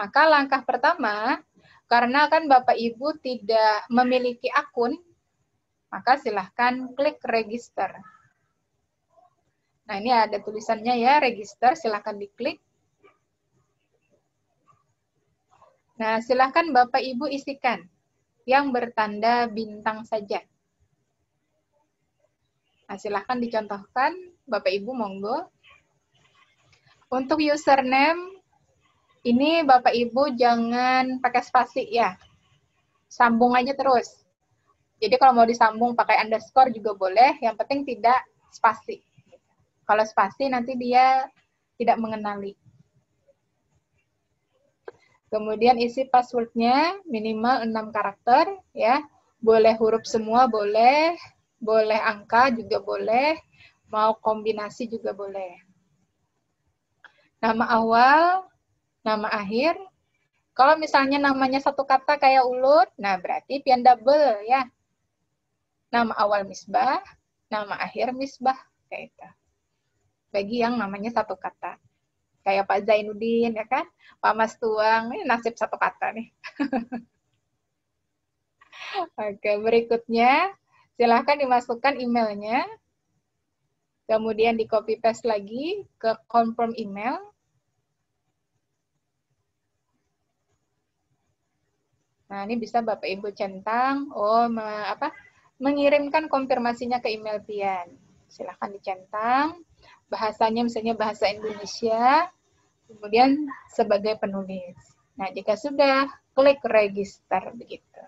Maka langkah pertama, karena kan Bapak Ibu tidak memiliki akun, maka silahkan klik register. Nah, ini ada tulisannya ya, register, silahkan diklik. Nah, silahkan Bapak Ibu isikan yang bertanda bintang saja. Nah, silahkan dicontohkan, Bapak Ibu monggo. Untuk username, ini Bapak Ibu jangan pakai spasi ya. Sambung aja terus. Jadi kalau mau disambung pakai underscore juga boleh, yang penting tidak spasi. Kalau spasi nanti dia tidak mengenali. Kemudian isi passwordnya minimal 6 karakter, ya. Boleh huruf semua, boleh angka juga boleh, mau kombinasi juga boleh. Nama awal, nama akhir. Kalau misalnya namanya satu kata kayak Ulun, nah berarti pian double ya. Nama awal Misbah, nama akhir Misbah, kayak itu. Bagi yang namanya satu kata. Kayak Pak Zainuddin, ya kan? Pak Mas Tuang, ini nasib satu kata nih. Oke, berikutnya silahkan dimasukkan emailnya. Kemudian di copy paste lagi ke confirm email. Nah, ini bisa Bapak Ibu centang, mengirimkan konfirmasinya ke email pian. Silahkan dicentang. Bahasanya misalnya bahasa Indonesia, kemudian sebagai penulis. Nah, jika sudah, klik register begitu.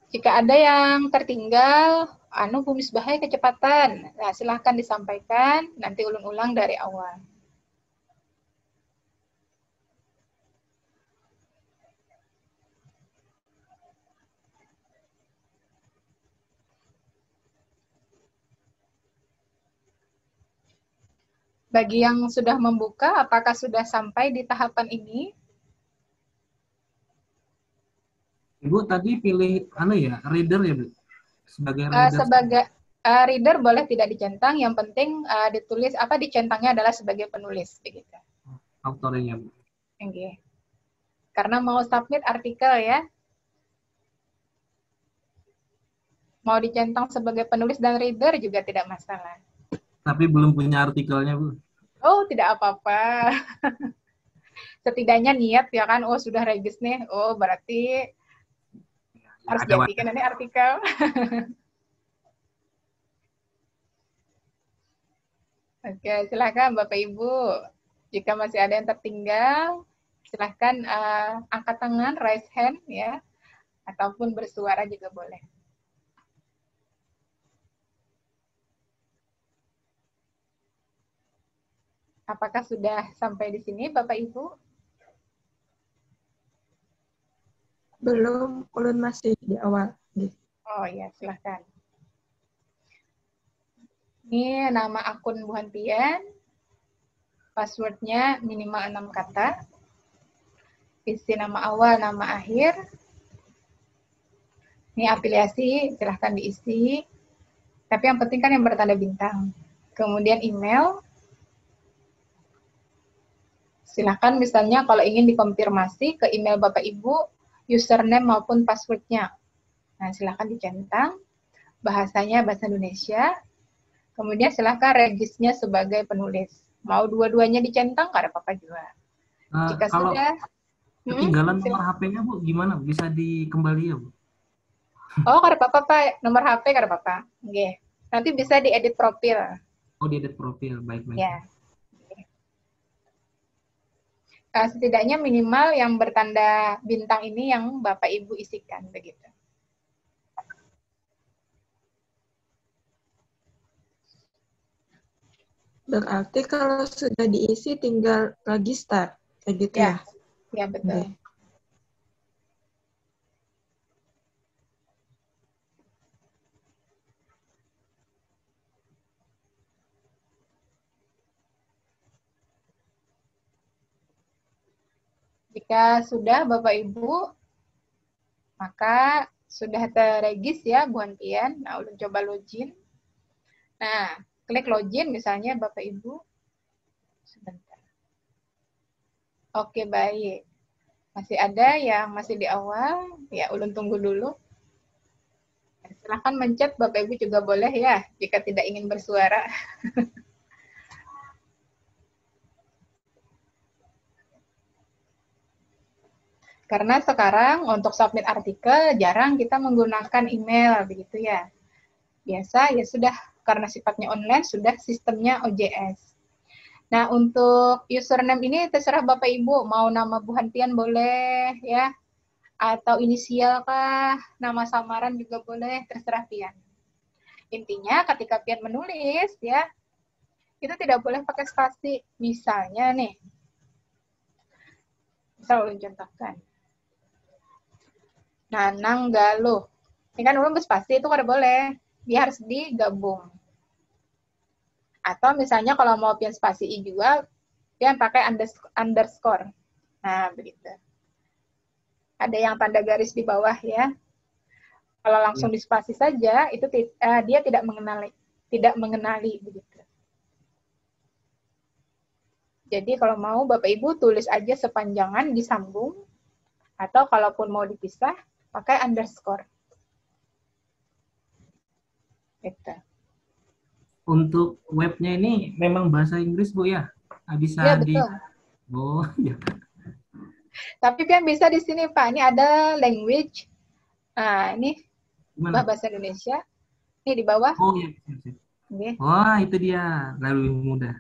Jika ada yang tertinggal, Bu Misbah kecepatan. Nah, silahkan disampaikan, nanti ulang-ulang dari awal. Bagi yang sudah membuka, apakah sudah sampai di tahapan ini? Ibu tadi pilih reader ya, Bu? Sebagai reader. Sebagai reader boleh tidak dicentang, yang penting ditulis dicentangnya adalah sebagai penulis begitu. Autornya, Bu. Okay. Karena mau submit artikel ya. Mau dicentang sebagai penulis dan reader juga tidak masalah. Tapi belum punya artikelnya, Bu. Oh, tidak apa-apa. Setidaknya niat ya kan, oh sudah regis nih, oh berarti harus jadikan ini artikel. Oke, silakan Bapak Ibu. Jika masih ada yang tertinggal, silakan angkat tangan, raise hand ya, ataupun bersuara juga boleh. Apakah sudah sampai di sini, Bapak Ibu? Belum, ulun masih di awal. Oh ya, silahkan. Ini nama akun Bu Hantian. Passwordnya minimal 6 kata. Isi nama awal, nama akhir. Ini afiliasi, silahkan diisi. Tapi yang penting kan yang bertanda bintang. Kemudian email. Silahkan misalnya kalau ingin dikonfirmasi ke email Bapak Ibu, username maupun passwordnya. Nah, silahkan dicentang. Bahasanya bahasa Indonesia. Kemudian silahkan regisnya sebagai penulis. Mau dua-duanya dicentang, nggak ada apa-apa juga. Jika kalau sudah... ketinggalan nomor HP-nya, Bu, gimana? Bisa dikembali ya, Bu? Oh, nggak ada apa-apa, Pak. Nomor HP nggak ada apa-apa. Oke. Nanti bisa diedit profil. Oh, diedit profil. Baik-baik. Ya. Setidaknya minimal yang bertanda bintang ini yang Bapak Ibu isikan begitu. Berarti kalau sudah diisi tinggal lagi start, kayak gitu ya? Ya, betul. Okay. Jika sudah Bapak Ibu, maka sudah terregis ya Bu Hantian. Nah, ulun coba login. Nah, klik login misalnya Bapak Ibu. Sebentar. Oke, baik. Masih ada yang masih di awal. Ya, ulun tunggu dulu. Silahkan mencet Bapak Ibu juga boleh ya, jika tidak ingin bersuara. Karena sekarang untuk submit artikel jarang kita menggunakan email begitu ya. Biasa ya sudah karena sifatnya online sudah sistemnya OJS. Nah, untuk username ini terserah Bapak Ibu mau nama Bu Hantian boleh ya. atau inisial kah, nama samaran juga boleh, terserah pian. Intinya ketika pian menulis ya, itu tidak boleh pakai spasi. Misalnya nih, misal ulun contohkan. Nanang Galuh. Ini kan ulun berspasi itu kada boleh. Dia harus digabung. Atau misalnya kalau mau pian spasi i juga, pian pakai underscore. Nah, begitu. Ada yang tanda garis di bawah ya. Kalau langsung di spasi saja, itu dia tidak mengenali begitu. Jadi kalau mau Bapak Ibu tulis aja sepanjangan disambung, atau kalaupun mau dipisah, pakai underscore. Gitu. Untuk webnya ini memang bahasa Inggris, Bu ya? Bisa Ya, betul. Oh, ya. Tapi kan bisa di sini, Pak. Ini ada language. Nah, ini bahasa Indonesia. Ini di bawah. Oh, iya. Okay. Wah, itu dia. Lalu mudah.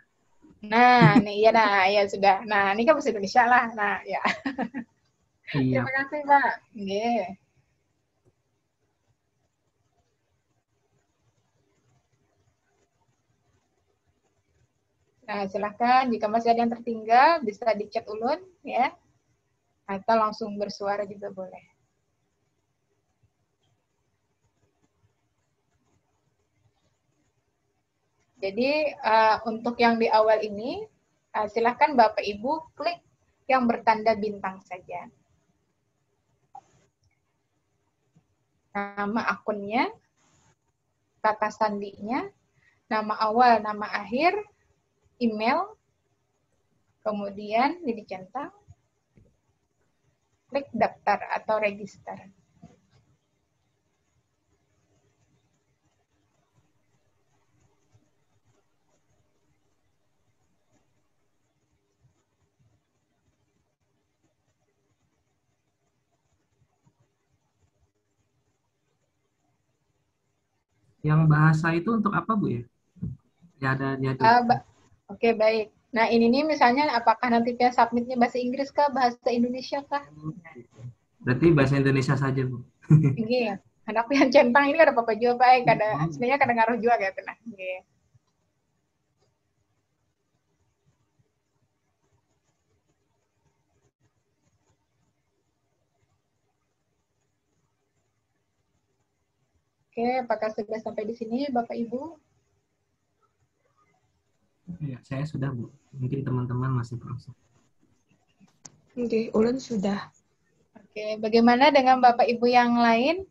Nah, nih ya, nah, ya sudah. Nah, ini kan bahasa Indonesia lah. Nah, ya. Iya. Terima kasih, Pak. Yeah. Nah, silahkan jika masih ada yang tertinggal bisa di chat ulun ya, atau langsung bersuara juga boleh. Jadi untuk yang di awal ini silahkan Bapak Ibu klik yang bertanda bintang saja. Nama akunnya, kata sandinya, nama awal, nama akhir, email, kemudian dicentang, klik daftar atau register. Yang bahasa itu untuk apa, Bu ya? Ya ada Oke, baik. Nah, ini nih misalnya apakah nanti pian submitnya bahasa Inggris kah, bahasa Indonesia kah? Berarti bahasa Indonesia saja, Bu. Iya. Anak pian centang ini ada apa-apa juga baik, ada sebenarnya kadang ngaruh juga gitu nah. Iya. Oke, apakah sudah sampai di sini Bapak Ibu? Ya, saya sudah, Bu. Mungkin teman-teman masih proses. Oke, ulun sudah. Oke, bagaimana dengan Bapak Ibu yang lain?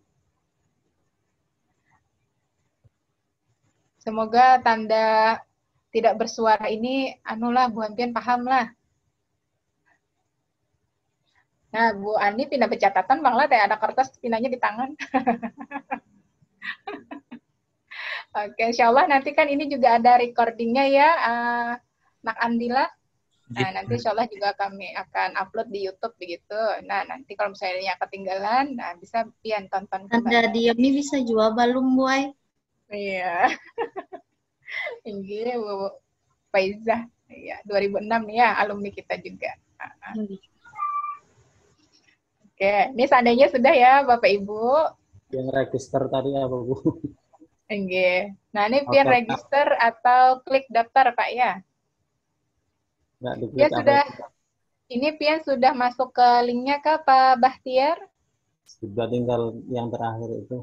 Semoga tanda tidak bersuara ini anulah Bu Ampian paham lah. Nah, Bu Ani pindah pencatatan malah ada kertas pindahnya di tangan. Oke, insya Allah nanti kan ini juga ada recordingnya ya, Nak Andila. Nah, nanti insya Allah juga kami akan upload di YouTube begitu. Nah, nanti kalau misalnya ketinggalan, nah bisa pian tonton kembali. Ada diam ini bisa jual balung, Boy. Iya. Ini Bu Faizah. Iya, 2006 nih ya, alumni kita juga. Oke, ini seandainya sudah ya Bapak Ibu. Yang register tadi apa, Bu? Oke. Nah, ini pian register atau klik daftar, Pak ya? Ya sudah. Ini pian sudah masuk ke linknya kah, Pak Bahtiar? Sudah, tinggal yang terakhir itu.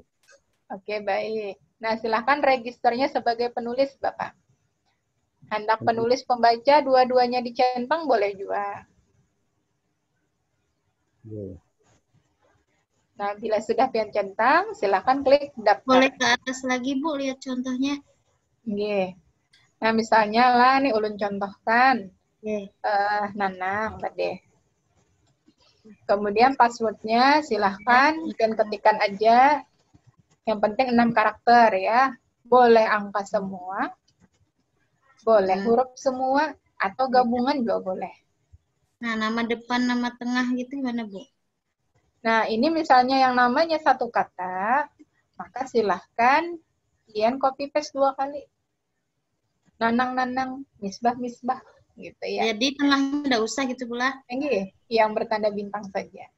Oke, baik. Nah, silakan registernya sebagai penulis, Bapak. Hendak penulis pembaca, dua-duanya dicentang boleh juga. Nah, bila sudah pian centang, silakan klik daftar. Boleh ke atas lagi, Bu, lihat contohnya. Oke. Nah, misalnya lah, nih ulun contohkan. Nanang tadi. Kemudian passwordnya silahkan pian ketikkan aja. Yang penting 6 karakter ya. Boleh angka semua, boleh huruf semua, atau gabungan juga boleh. Nah, nama depan, nama tengah gitu gimana, Bu? Nah, ini misalnya yang namanya satu kata, maka silahkan pian copy paste 2 kali. Nanang-nanang, misbah-misbah, gitu ya. Jadi tengahnya udah usah gitu pula. Yang bertanda bintang saja.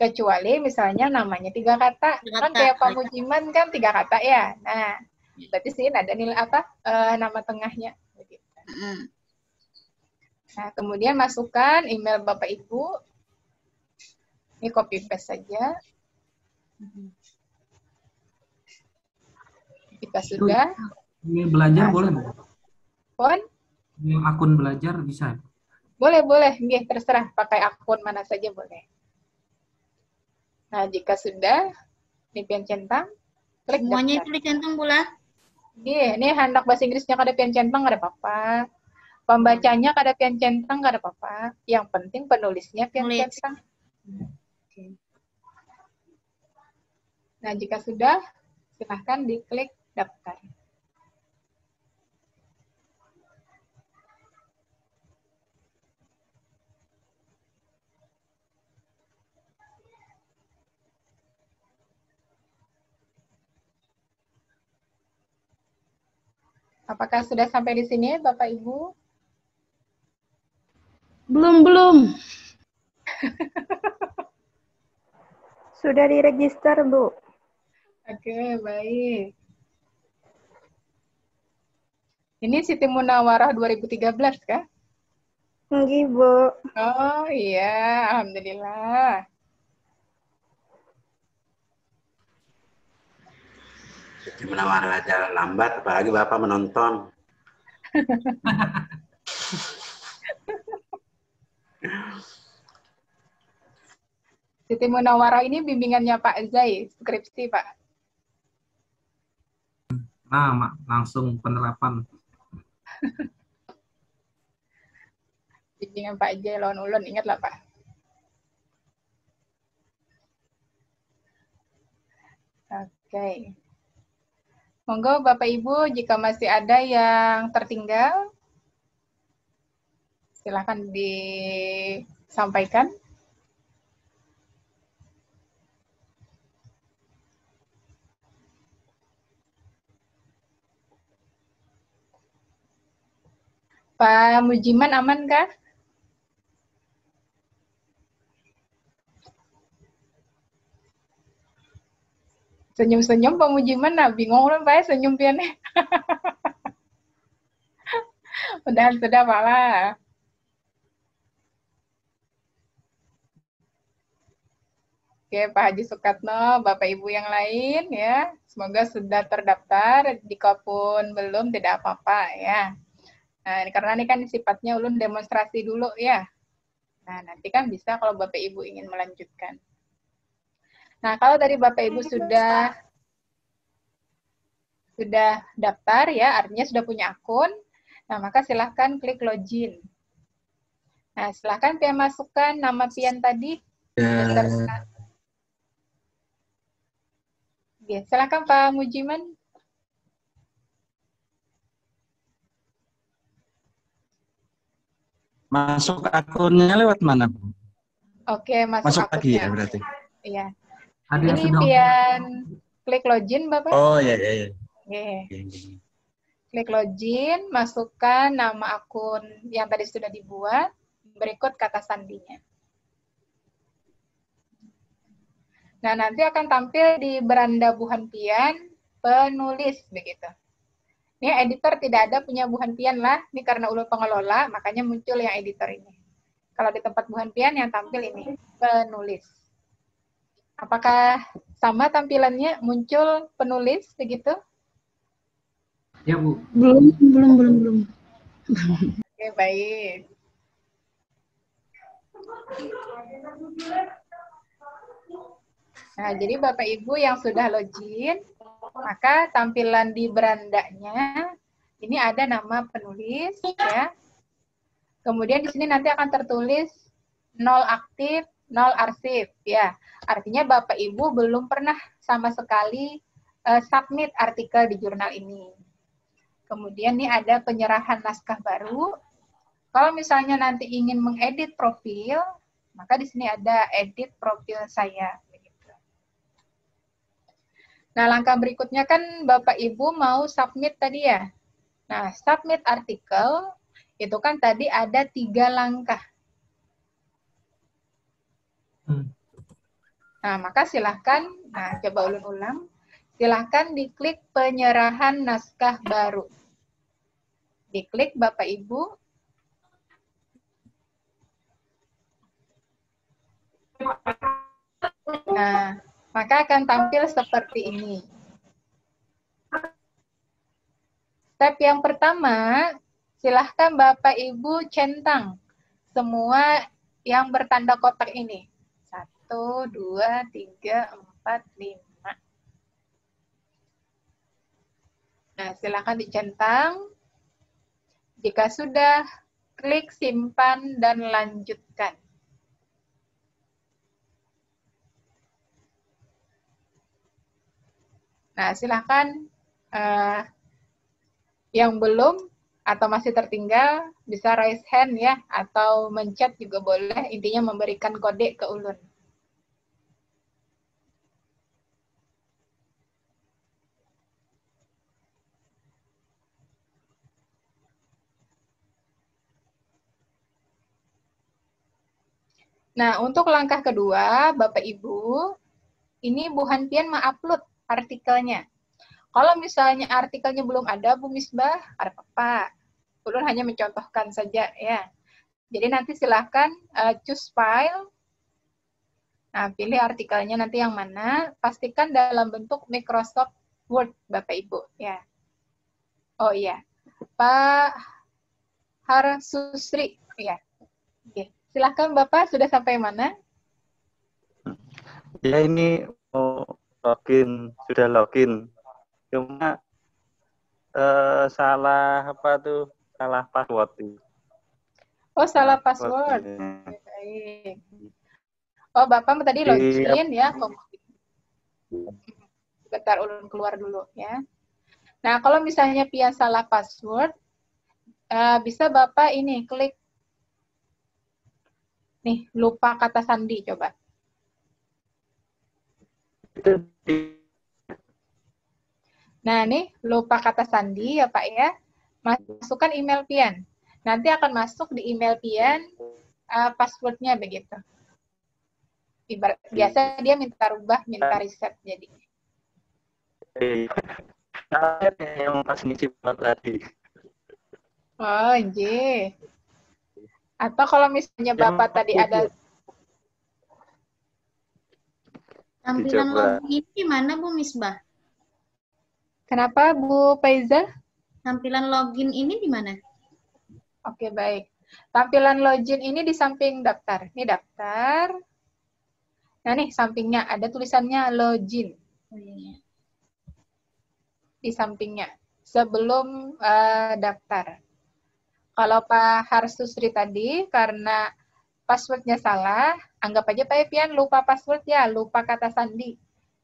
Kecuali misalnya namanya 3 kata. Kan kayak Pak Mujiman kan 3 kata ya. Nah, berarti sih ada nilai apa? Nama tengahnya. Nah, kemudian masukkan email Bapak Ibu. Ini copy paste saja. Jika sudah. Ini belajar boleh, Bu? Pon? Ini akun belajar bisa? Boleh, boleh. Nggih, terserah. Pakai akun mana saja boleh. Nah, jika sudah, ini pian centang, klik semuanya daftar. itu dicentang pula. Iya, ini hendak bahasa Inggrisnya kada pian centang, kada apa-apa. Pembacanya kada pian centang, kada apa-apa. Yang penting penulisnya pian centang. Nah, jika sudah, silahkan diklik daftar. Apakah sudah sampai di sini, Bapak Ibu? Belum. Sudah diregister, Bu. Oke, baik. Ini Siti Munawarah 2013, kah? Nggih, Bu. Oh, iya. Alhamdulillah. Menawarkan aja lambat, apalagi Bapak menonton. Siti Munawarah ini bimbingannya Pak Zai, skripsi, Pak. Nah, langsung penerapan. Bimbingan Pak Zai lawan ulun, ingatlah, Pak. Oke. Monggo Bapak Ibu, jika masih ada yang tertinggal, silakan disampaikan. Pak Mujiman aman kah? Senyum-senyum Pak Mujiman, nah bingung lah Pak senyum piannya. Udah sudah Pak lah. Oke, Pak Haji Sukatno, Bapak Ibu yang lain ya, semoga sudah terdaftar. Jikapun belum, tidak apa-apa ya. Nah, karena ini kan sifatnya ulun demonstrasi dulu ya. Nah, nanti kan bisa kalau Bapak Ibu ingin melanjutkan. Nah, kalau dari Bapak Ibu sudah daftar ya, artinya sudah punya akun, nah maka silahkan klik login. Nah, silahkan Pian masukkan nama Pian tadi. Ya, silahkan Pak Mujiman. Masuk akunnya lewat mana, Bu? Oke, masuk lagi akunnya. ya berarti? Iya. Ada Ini Pian klik login, Bapak. Oh, iya. Klik login, masukkan nama akun yang tadi sudah dibuat, berikut kata sandinya. Nah, nanti akan tampil di beranda Buhan Pian, penulis, begitu. Ini editor tidak ada punya Buhan Pian lah, ini karena ulun pengelola, makanya muncul yang editor ini. Kalau di tempat Buhan Pian yang tampil ini, penulis. Apakah sama tampilannya muncul penulis, begitu? Ya, Bu. Belum. Oke, baik. Nah, jadi Bapak Ibu yang sudah login, maka tampilan di berandanya ini ada nama penulis ya. Kemudian di sini nanti akan tertulis 0 aktif, 0 arsip ya. Artinya Bapak Ibu belum pernah sama sekali submit artikel di jurnal ini. Kemudian ini ada penyerahan naskah baru. Kalau misalnya nanti ingin mengedit profil, maka di sini ada edit profil saya. Nah, langkah berikutnya kan Bapak Ibu mau submit tadi ya. Nah, submit artikel itu kan tadi ada 3 langkah. Nah, maka silahkan, coba ulang-ulang. Silahkan diklik penyerahan naskah baru. Diklik Bapak Ibu. Nah, maka akan tampil seperti ini. Step yang pertama, silahkan Bapak Ibu centang semua yang bertanda kotak ini. 1, 2, 3, 4, 5. Nah, silahkan dicentang. Jika sudah, klik simpan dan lanjutkan. Nah, silahkan yang belum atau masih tertinggal bisa raise hand ya, atau mencet juga boleh, intinya memberikan kode ke Ulun. Nah, untuk langkah kedua, Bapak Ibu, ini Bu Hantian mengupload artikelnya. Kalau misalnya artikelnya belum ada, Bu Misbah, ada apa? Ulun hanya mencontohkan saja ya. Jadi nanti silahkan choose file. Nah, pilih artikelnya nanti yang mana. Pastikan dalam bentuk Microsoft Word, Bapak Ibu ya. Oh iya, Pak Harsusri ya. Oke. Silahkan Bapak, sudah sampai mana? Ya ini mau login, sudah login. Cuma salah apa tuh? Salah password. Oh, salah password. Baik. Oh, Bapak tadi login ya. Bentar, Ulun keluar dulu ya. Nah, kalau misalnya Pia salah password, bisa Bapak ini klik. Nih, lupa kata sandi, coba. Nah, nih, lupa kata sandi ya Pak ya. Masukkan email Pian. Nanti akan masuk di email Pian passwordnya begitu. Biasa dia minta rubah, minta reset jadi. Yang pas ngisi tadi. Oh, iya. Atau kalau misalnya Bapak tadi ada tampilan login gimana Bu Misbah? Kenapa Bu Faiza? Tampilan login ini di mana? Oke, baik. Tampilan login ini di samping daftar. Ini daftar. Nah, nih sampingnya ada tulisannya login. Di sampingnya. Sebelum daftar. Kalau Pak Harsusri tadi, karena passwordnya salah, anggap aja Pak Pian lupa password ya, lupa kata sandi.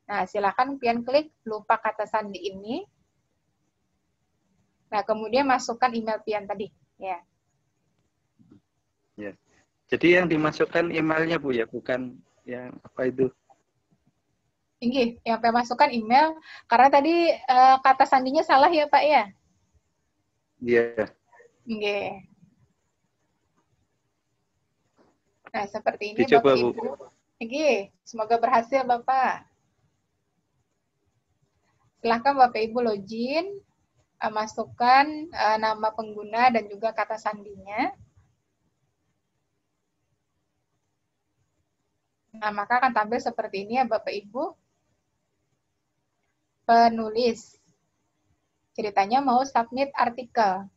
Nah, silakan Pian klik lupa kata sandi ini. Nah, kemudian masukkan email Pian tadi. Ya. Ya. Jadi yang dimasukkan emailnya Bu ya, bukan yang apa itu? Tinggi, yang Pak masukkan email, karena tadi kata sandinya salah ya Pak ya? Iya. Oke. Nah, seperti ini Dicoba, Bapak Bu. Ibu. Oke, semoga berhasil Bapak. Silahkan Bapak Ibu login, masukkan nama pengguna dan juga kata sandinya. Nah, maka akan tampil seperti ini ya Bapak Ibu. Penulis. Ceritanya mau submit artikel.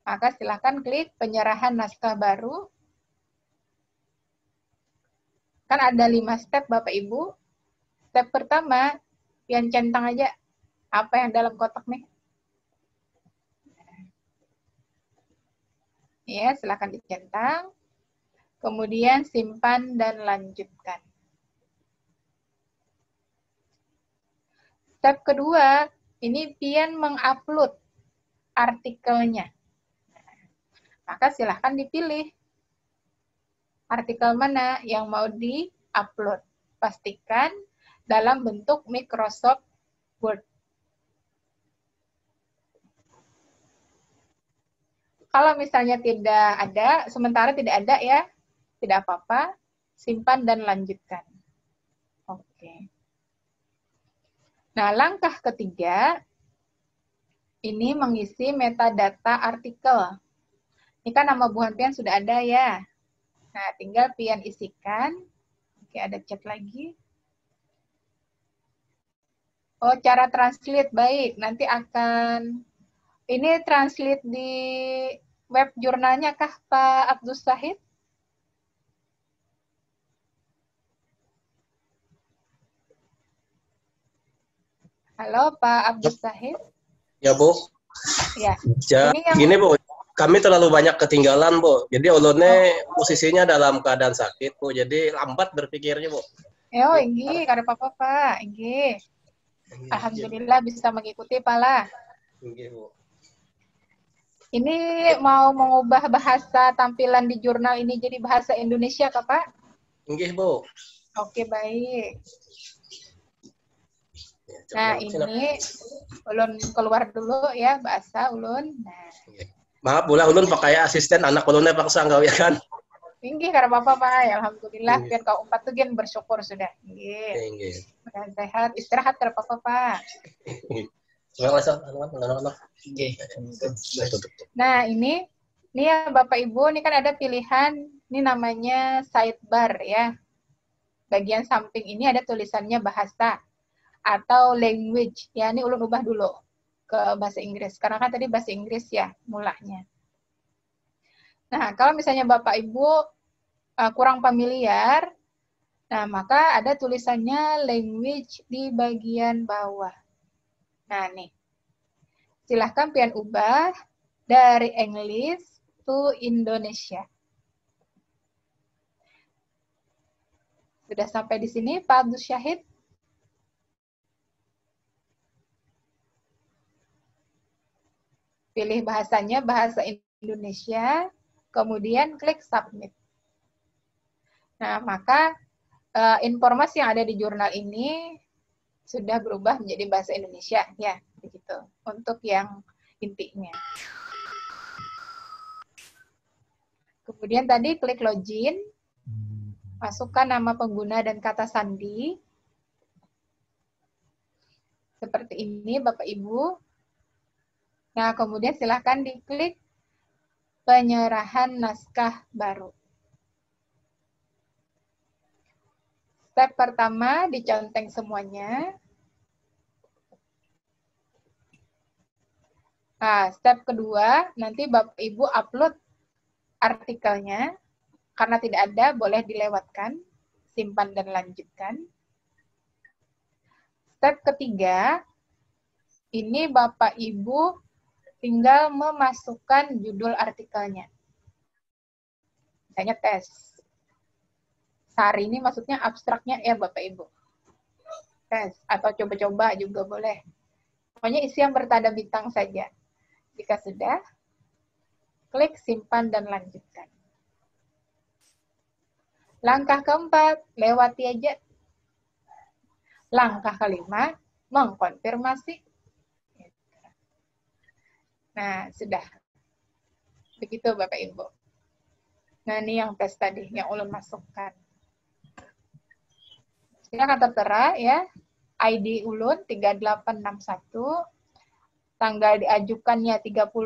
Maka silahkan klik penyerahan naskah baru. Kan ada 5 step Bapak Ibu. Step pertama, Pian centang aja apa yang dalam kotak nih. Ya, silahkan dicentang. Kemudian simpan dan lanjutkan. Step kedua, ini Pian mengupload artikelnya. Maka silahkan dipilih artikel mana yang mau di-upload. Pastikan dalam bentuk Microsoft Word. Kalau misalnya tidak ada, sementara tidak ada ya, tidak apa-apa, simpan dan lanjutkan. Oke. Oke. Nah, langkah ketiga, ini mengisi metadata artikel. Ini kan nama buah pian sudah ada ya. Nah, tinggal pian isikan. Oke, ada chat lagi. Oh, cara translate, baik. Nanti akan, ini translate di web jurnalnya kah Pak Abdul Syahid? Halo Pak Abdul Syahid. Ya, Bu. Ya. Ya, Ini yang... gini, Bu. Kami terlalu banyak ketinggalan, Bu. Jadi ulunnya posisinya dalam keadaan sakit, Bu. Jadi lambat berpikirnya, Bu. Oh, ini kada apa-apa, Pak. Ini. Alhamdulillah bisa mengikuti, Pak lah. Bu. Ini mau mengubah bahasa tampilan di jurnal ini jadi bahasa Indonesia, Kak, Pak? Nggih, Bu. Oke, baik. Nah, ini ulun keluar dulu ya, bahasa ulun. Nah. Maaf, boleh ulun pakai asisten anak ulunnya paksa enggak ya kan? Tinggi karena Bapak, Pak. Ya, alhamdulillah, biar kau empat tuh gen bersyukur sudah. Nggih. Mudah sehat, istirahat karena Bapak, Pak. Nah, ini ya Bapak Ibu, ini kan ada pilihan, ini namanya sidebar ya. Bagian samping ini ada tulisannya bahasa atau language. Ya, ini ulun ubah dulu ke bahasa Inggris. Karena kan tadi bahasa Inggris ya mulanya. Nah, kalau misalnya Bapak Ibu kurang familiar, nah maka ada tulisannya language di bagian bawah. Nah, nih. Silahkan pian ubah dari English to Indonesia. Sudah sampai di sini, Pak Abdul Syahid? Pilih bahasanya, bahasa Indonesia, kemudian klik submit. Nah, maka informasi yang ada di jurnal ini sudah berubah menjadi bahasa Indonesia, ya, begitu. Untuk yang intinya. Kemudian tadi klik login, masukkan nama pengguna dan kata sandi. Seperti ini, Bapak Ibu. Nah, kemudian silakan diklik penyerahan naskah baru. Step pertama, diconteng semuanya. Nah, step kedua, nanti Bapak Ibu upload artikelnya. Karena tidak ada, boleh dilewatkan. Simpan dan lanjutkan. Step ketiga, ini Bapak Ibu tinggal memasukkan judul artikelnya. Misalnya tes. Sari ini maksudnya abstraknya ya Bapak Ibu. Tes atau coba-coba juga boleh. Pokoknya isi yang bertanda bintang saja. Jika sudah, klik simpan dan lanjutkan. Langkah keempat, lewati aja. Langkah kelima, mengkonfirmasi. Nah, sudah. Begitu Bapak Ibu. Nah, ini yang tes tadi, yang ulun masukkan. Silakan tertera ya. ID ulun 3861. Tanggal diajukannya 31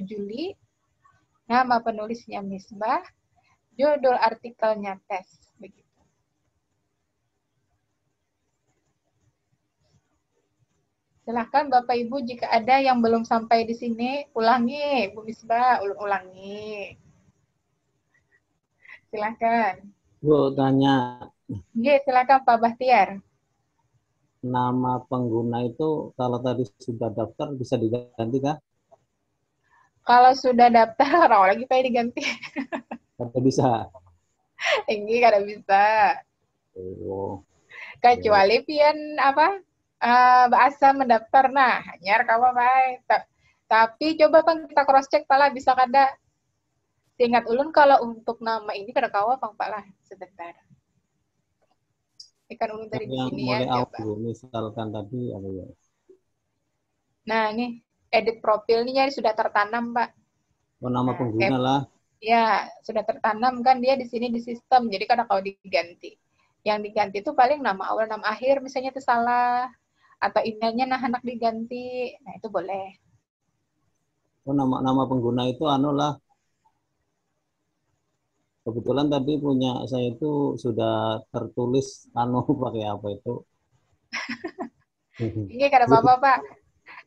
Juli. Nama penulisnya Misbah. Judul artikelnya tes. Begitu. Silahkan Bapak Ibu jika ada yang belum sampai di sini, ulangi. Bu Misbah, ulangi. Silahkan. Bu, tanya. Oke, silakan Pak Bahtiar. Nama pengguna itu kalau tadi sudah daftar bisa diganti kah? Kalau sudah daftar, orang lagi pengen diganti. Atau bisa? Ini kada bisa. Oh. Kecuali pian apa? Bahasa mendaftar nah, nyar kamu baik. Tapi coba Bang kita cross check pala bisa kada. Ingat ulun kalau untuk nama ini kada kawa Bang Pak lah sebentar. Ikan ulun tadi di sini ya. Mulai awal misalkan tadi apa ya? Nah, ini edit profilnya sudah tertanam, Pak. Oh, nama pengguna lah. Ya, sudah tertanam kan dia di sini di sistem. Jadi kada kau diganti. Yang diganti itu paling nama awal, nama akhir, misalnya itu salah. Atau emailnya nah anak diganti. Nah, itu boleh. Oh, nama pengguna itu lah. Kebetulan tadi punya saya itu sudah tertulis pakai apa itu. Ini karena apa-apa, Pak.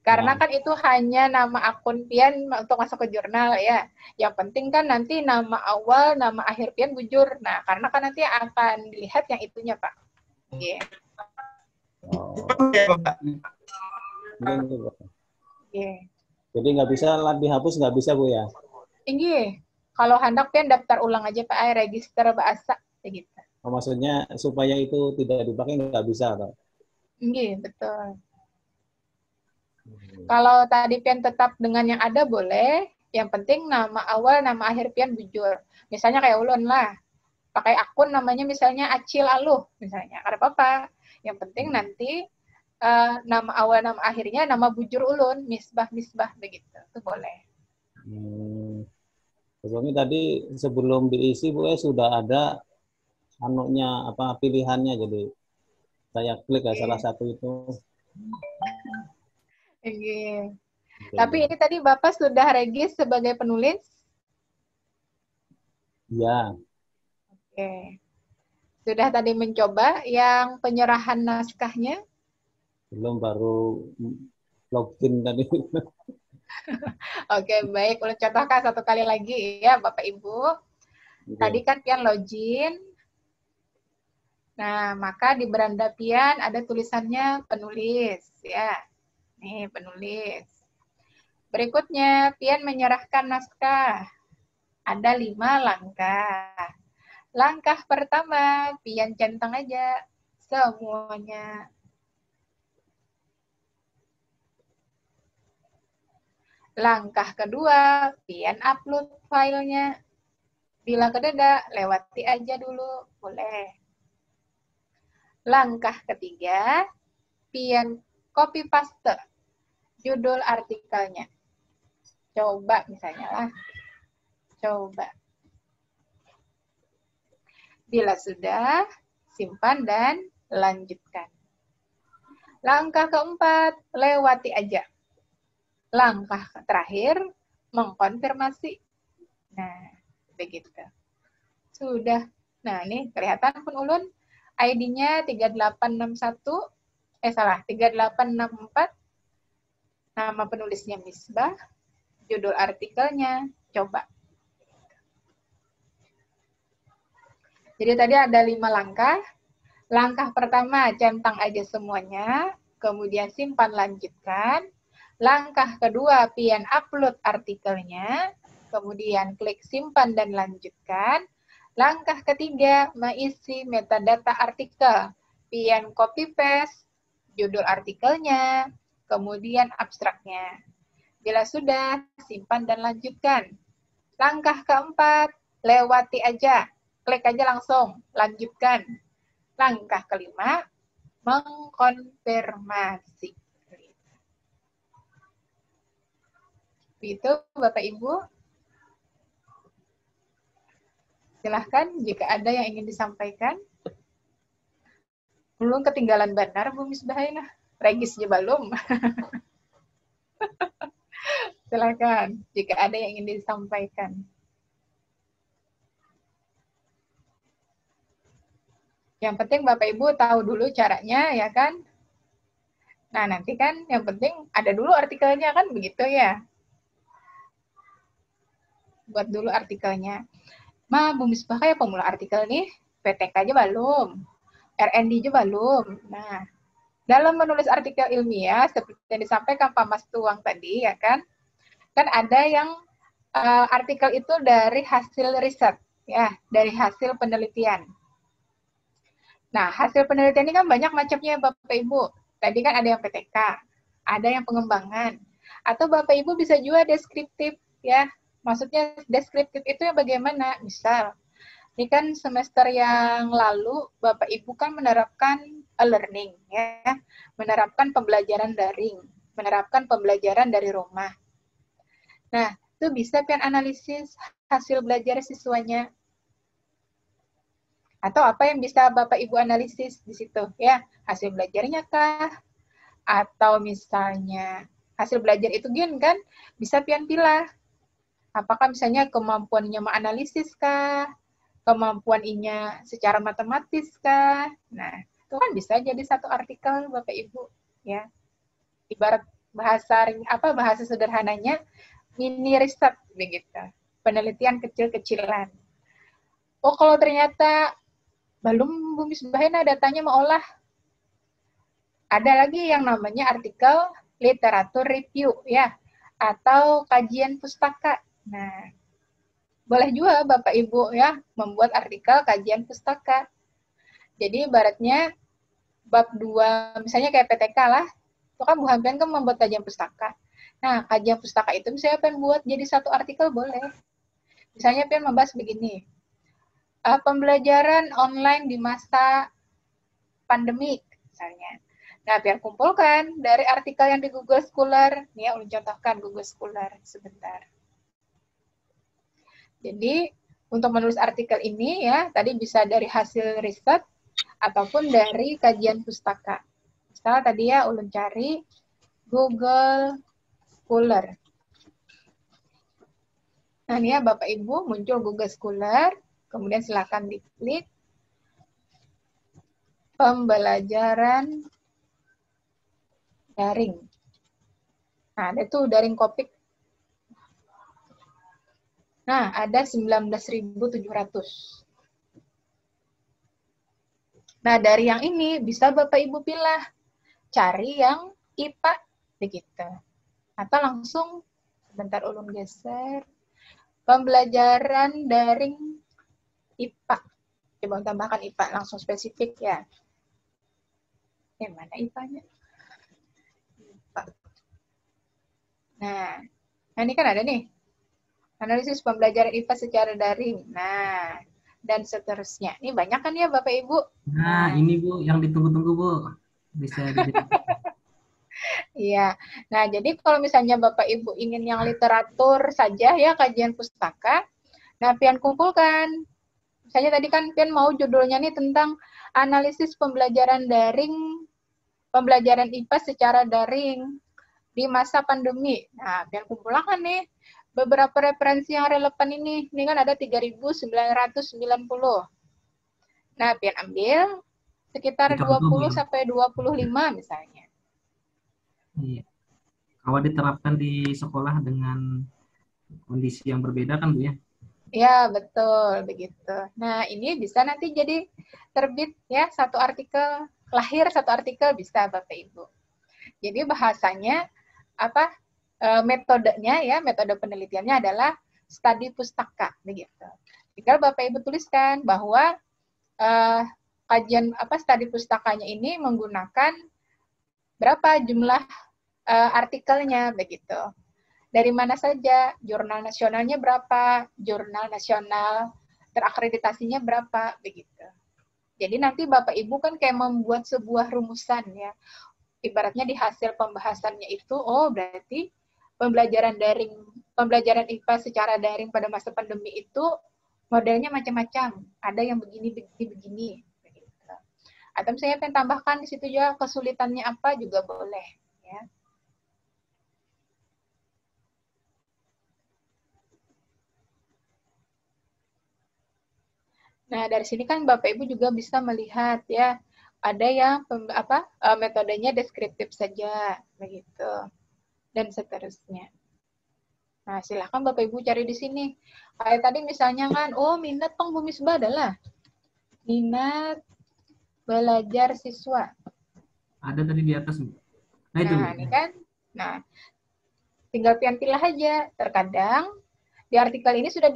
Karena kan itu hanya nama akun Pian untuk masuk ke jurnal ya. Yang penting kan nanti nama awal, nama akhir Pian bujur. Nah, karena kan nanti akan dilihat yang itunya, Pak. Iya. Yeah. Jadi nggak bisa dihapus, nggak bisa Bu ya? Iya. Kalau hendak Pian daftar ulang aja Pak, register bahasa kayak gitu. Oh, maksudnya supaya itu tidak dipakai nggak bisa, Pak? Iya, betul. Kalau tadi Pian tetap dengan yang ada boleh, yang penting nama awal, nama akhir Pian bujur. Misalnya kayak ulun lah, pakai akun namanya misalnya Acil Aluh, misalnya. Ada apa-apa. Yang penting nanti nama awal, nama akhirnya, nama bujur ulun, Misbah begitu. Itu boleh. Soalnya tadi sebelum diisi Bu sudah ada pilihannya, jadi saya klik salah satu itu. Okay. Tapi ini tadi Bapak sudah regis sebagai penulis? Ya. Oke. Sudah tadi mencoba yang penyerahan naskahnya? Belum, baru login tadi. Oke, baik. Ulun contohkan satu kali lagi ya, Bapak Ibu. Okay. Tadi kan Pian login. Nah, maka di beranda Pian ada tulisannya penulis ya. Nih, penulis. Berikutnya, Pian menyerahkan naskah. Ada 5 langkah. Langkah pertama, Pian centang aja semuanya. Langkah kedua, Pian upload filenya. Bila kededa, lewati aja dulu, boleh. Langkah ketiga, Pian copy paste judul artikelnya. Coba misalnya lah. Coba. Bila sudah, simpan dan lanjutkan. Langkah keempat, lewati aja. Langkah terakhir, mengkonfirmasi. Nah, begitu. Sudah. Nah, ini kelihatan pun ulun. ID-nya 3861. 3864. Nama penulisnya Misbah. Judul artikelnya, coba. Jadi tadi ada 5 langkah. Langkah pertama, centang aja semuanya. Kemudian simpan, lanjutkan. Langkah kedua, Pian upload artikelnya, kemudian klik simpan dan lanjutkan. Langkah ketiga, mengisi metadata artikel. Pian copy paste judul artikelnya, kemudian abstraknya. Bila sudah, simpan dan lanjutkan. Langkah keempat, lewati aja. Klik aja langsung, lanjutkan. Langkah kelima, mengkonfirmasi. Itu Bapak Ibu. Silahkan jika ada yang ingin disampaikan. Belum ketinggalan benar Bu Misbah, regisnya belum. Silahkan jika ada yang ingin disampaikan. Yang penting Bapak Ibu tahu dulu caranya ya kan. Nah nanti kan yang penting ada dulu artikelnya kan begitu ya. Buat dulu artikelnya. Bu Misbah kayak pemula artikel nih, PTK aja belum, RND aja belum. Nah, dalam menulis artikel ilmiah, seperti yang disampaikan Pak Mas Tuang tadi, ya kan ada yang artikel itu dari hasil riset, ya, dari hasil penelitian. Nah, hasil penelitian ini kan banyak macamnya Bapak Ibu. Tadi kan ada yang PTK, ada yang pengembangan, atau Bapak Ibu bisa juga deskriptif, ya. Maksudnya deskriptif itu yang bagaimana? Misal, ini kan semester yang lalu Bapak Ibu kan menerapkan e-learning, ya, menerapkan pembelajaran daring, menerapkan pembelajaran dari rumah. Nah, itu bisa kan analisis hasil belajar siswanya. Atau apa yang bisa Bapak Ibu analisis di situ ya, hasil belajarnya kah? Atau misalnya hasil belajar itu kan bisa pian pilah. Apakah misalnya kemampuannya menganalisis kah? Kemampuan inya secara matematis kah? Nah, itu kan bisa jadi satu artikel Bapak Ibu ya. Ibarat bahasa sederhananya mini riset begitu. Penelitian kecil-kecilan. Oh, kalau ternyata belum Bumi Subahena datanya mengolah, ada lagi yang namanya artikel literatur review ya, atau kajian pustaka. Nah, boleh juga Bapak Ibu ya membuat artikel kajian pustaka. Jadi ibaratnya bab 2 misalnya kayak PTK lah, itu kan Bu Hampian kan membuat kajian pustaka. Nah, kajian pustaka itu misalnya pengen buat jadi satu artikel boleh. Misalnya pengen membahas begini, pembelajaran online di masa pandemi misalnya. Nah, biar kumpulkan dari artikel yang di Google Scholar. Nih ya, ulun contohkan Google Scholar sebentar. Jadi, untuk menulis artikel ini ya, tadi bisa dari hasil riset ataupun dari kajian pustaka. Misal tadi ya, ulun cari Google Scholar. Nah, ini ya Bapak Ibu, muncul Google Scholar. Kemudian silakan diklik pembelajaran daring. Nah, ada tuh daring Kopik. Nah, ada 19.700. Nah, dari yang ini bisa Bapak Ibu pilih. Cari yang IPA begitu. Atau langsung, sebentar ulun geser, pembelajaran daring IPA. Coba tambahkan IPA, langsung spesifik ya. Mana IPA-nya? Nah, ini kan ada nih. Analisis pembelajaran IPA secara daring. Nah, dan seterusnya. Ini banyak kan ya Bapak Ibu? Nah, ini Bu, yang ditunggu-tunggu Bu. Bisa Iya. Nah, jadi kalau misalnya Bapak Ibu ingin yang literatur saja ya, kajian pustaka, nah pian kumpulkan. Misalnya tadi kan pian mau judulnya nih tentang analisis pembelajaran daring, pembelajaran IPA secara daring di masa pandemi. Nah, pian kumpulkan nih beberapa referensi yang relevan ini. Ini kan ada 3.990. Nah, pian ambil sekitar 20 sampai 25 misalnya. Iya. Kalau diterapkan di sekolah dengan kondisi yang berbeda kan Bu ya? Ya, betul begitu. Nah, ini bisa nanti jadi terbit ya satu artikel, lahir satu artikel bisa Bapak Ibu. Jadi bahasanya apa? Metodenya ya, metode penelitiannya adalah studi pustaka begitu. Tinggal Bapak Ibu tuliskan bahwa kajian studi pustakanya ini menggunakan berapa jumlah artikelnya begitu. Dari mana saja, jurnal nasionalnya berapa, jurnal nasional terakreditasinya berapa begitu. Jadi nanti Bapak Ibu kan kayak membuat sebuah rumusan ya. Ibaratnya di hasil pembahasannya itu, oh berarti pembelajaran IPA secara daring pada masa pandemi itu modelnya macam-macam. Ada yang begini. Atau misalnya pengen tambahkan di situ juga kesulitannya apa juga boleh. Ya. Nah, dari sini kan Bapak Ibu juga bisa melihat ya, ada yang metodenya deskriptif saja begitu. Dan seterusnya. Nah, silakan Bapak Ibu cari di sini. Kayak tadi misalnya kan, oh minat Tong Bumi Subah adalah minat belajar siswa. Ada tadi di atas. Nah, itu. Nah, ini kan. Nah, tinggal pilih aja. Terkadang di artikel ini sudah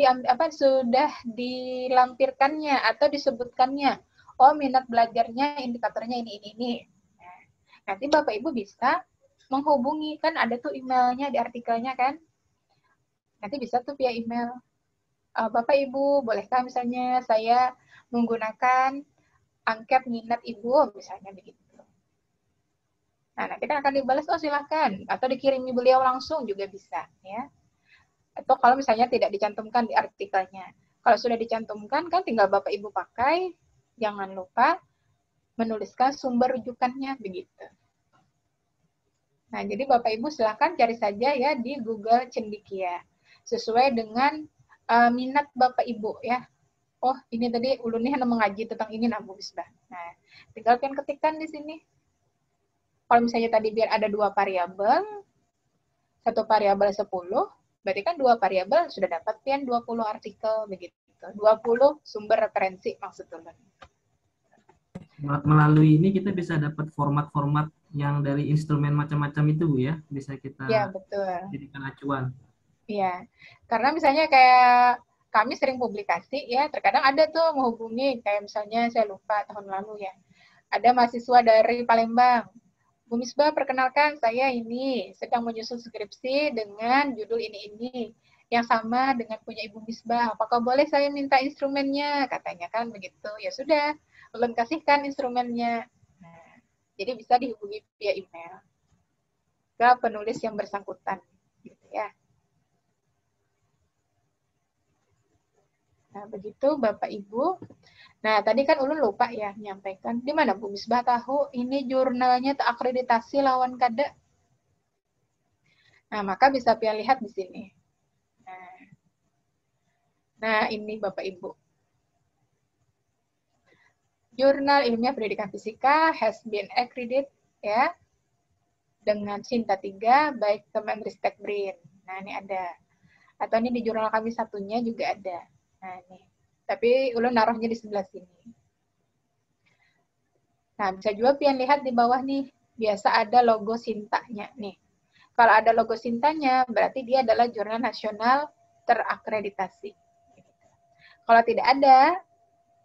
sudah dilampirkannya atau disebutkannya. Oh, minat belajarnya indikatornya ini. Nah, nanti Bapak Ibu bisa menghubungi, kan ada tuh emailnya di artikelnya kan. Nanti bisa tuh via email. Bapak Ibu, bolehkah misalnya saya menggunakan angket minat Ibu misalnya begitu. Nah, nanti kan akan dibalas, oh silahkan. Atau dikirimi beliau langsung juga bisa. Ya. Atau kalau misalnya tidak dicantumkan di artikelnya. Kalau sudah dicantumkan, kan tinggal Bapak Ibu pakai, jangan lupa menuliskan sumber rujukannya begitu. Nah, jadi Bapak Ibu silakan cari saja ya di Google Cendekia sesuai dengan minat Bapak Ibu ya. Oh, ini tadi ulunnya hendak mengaji tentang ini Bu Misbah. Nah, tinggal pian ketikkan di sini. Kalau misalnya tadi biar ada 2 variabel, 1 variabel 10, berarti kan 2 variabel sudah dapat pian 20 artikel begitu. 20 sumber referensi maksud ulun. Melalui ini kita bisa dapat format-format yang dari instrumen macam-macam itu Bu ya, bisa kita ya, betul. jadikan acuan. Iya, karena misalnya kayak kami sering publikasi ya, terkadang ada tuh menghubungi, kayak misalnya saya lupa tahun lalu ya, ada mahasiswa dari Palembang, Bu Misbah, perkenalkan saya ini sedang menyusun skripsi dengan judul ini yang sama dengan punya Ibu Misbah. Apakah boleh saya minta instrumennya? Katanya kan begitu. Ya sudah, ulun kasihkan instrumennya. Nah, jadi bisa dihubungi via email ke penulis yang bersangkutan, gitu ya. Nah, begitu Bapak Ibu. Nah, tadi kan ulun lupa ya menyampaikan. Di mana Bu Misbah tahu ini jurnalnya terakreditasi lawan kada? Nah, maka bisa pian lihat di sini. Nah, ini Bapak Ibu. Jurnal Ilmiah Pendidikan Fisika has been accredited ya dengan Cinta 3 baik Kemenristek BRIN. Nah, ini ada. Atau ini di jurnal kami satunya juga ada. Nah, ini. Tapi ulun naruhnya di sebelah sini. Nah, bisa juga pian lihat di bawah nih. Biasa ada logo Sintanya nih. Kalau ada logo Sintanya, berarti dia adalah jurnal nasional terakreditasi. Kalau tidak ada,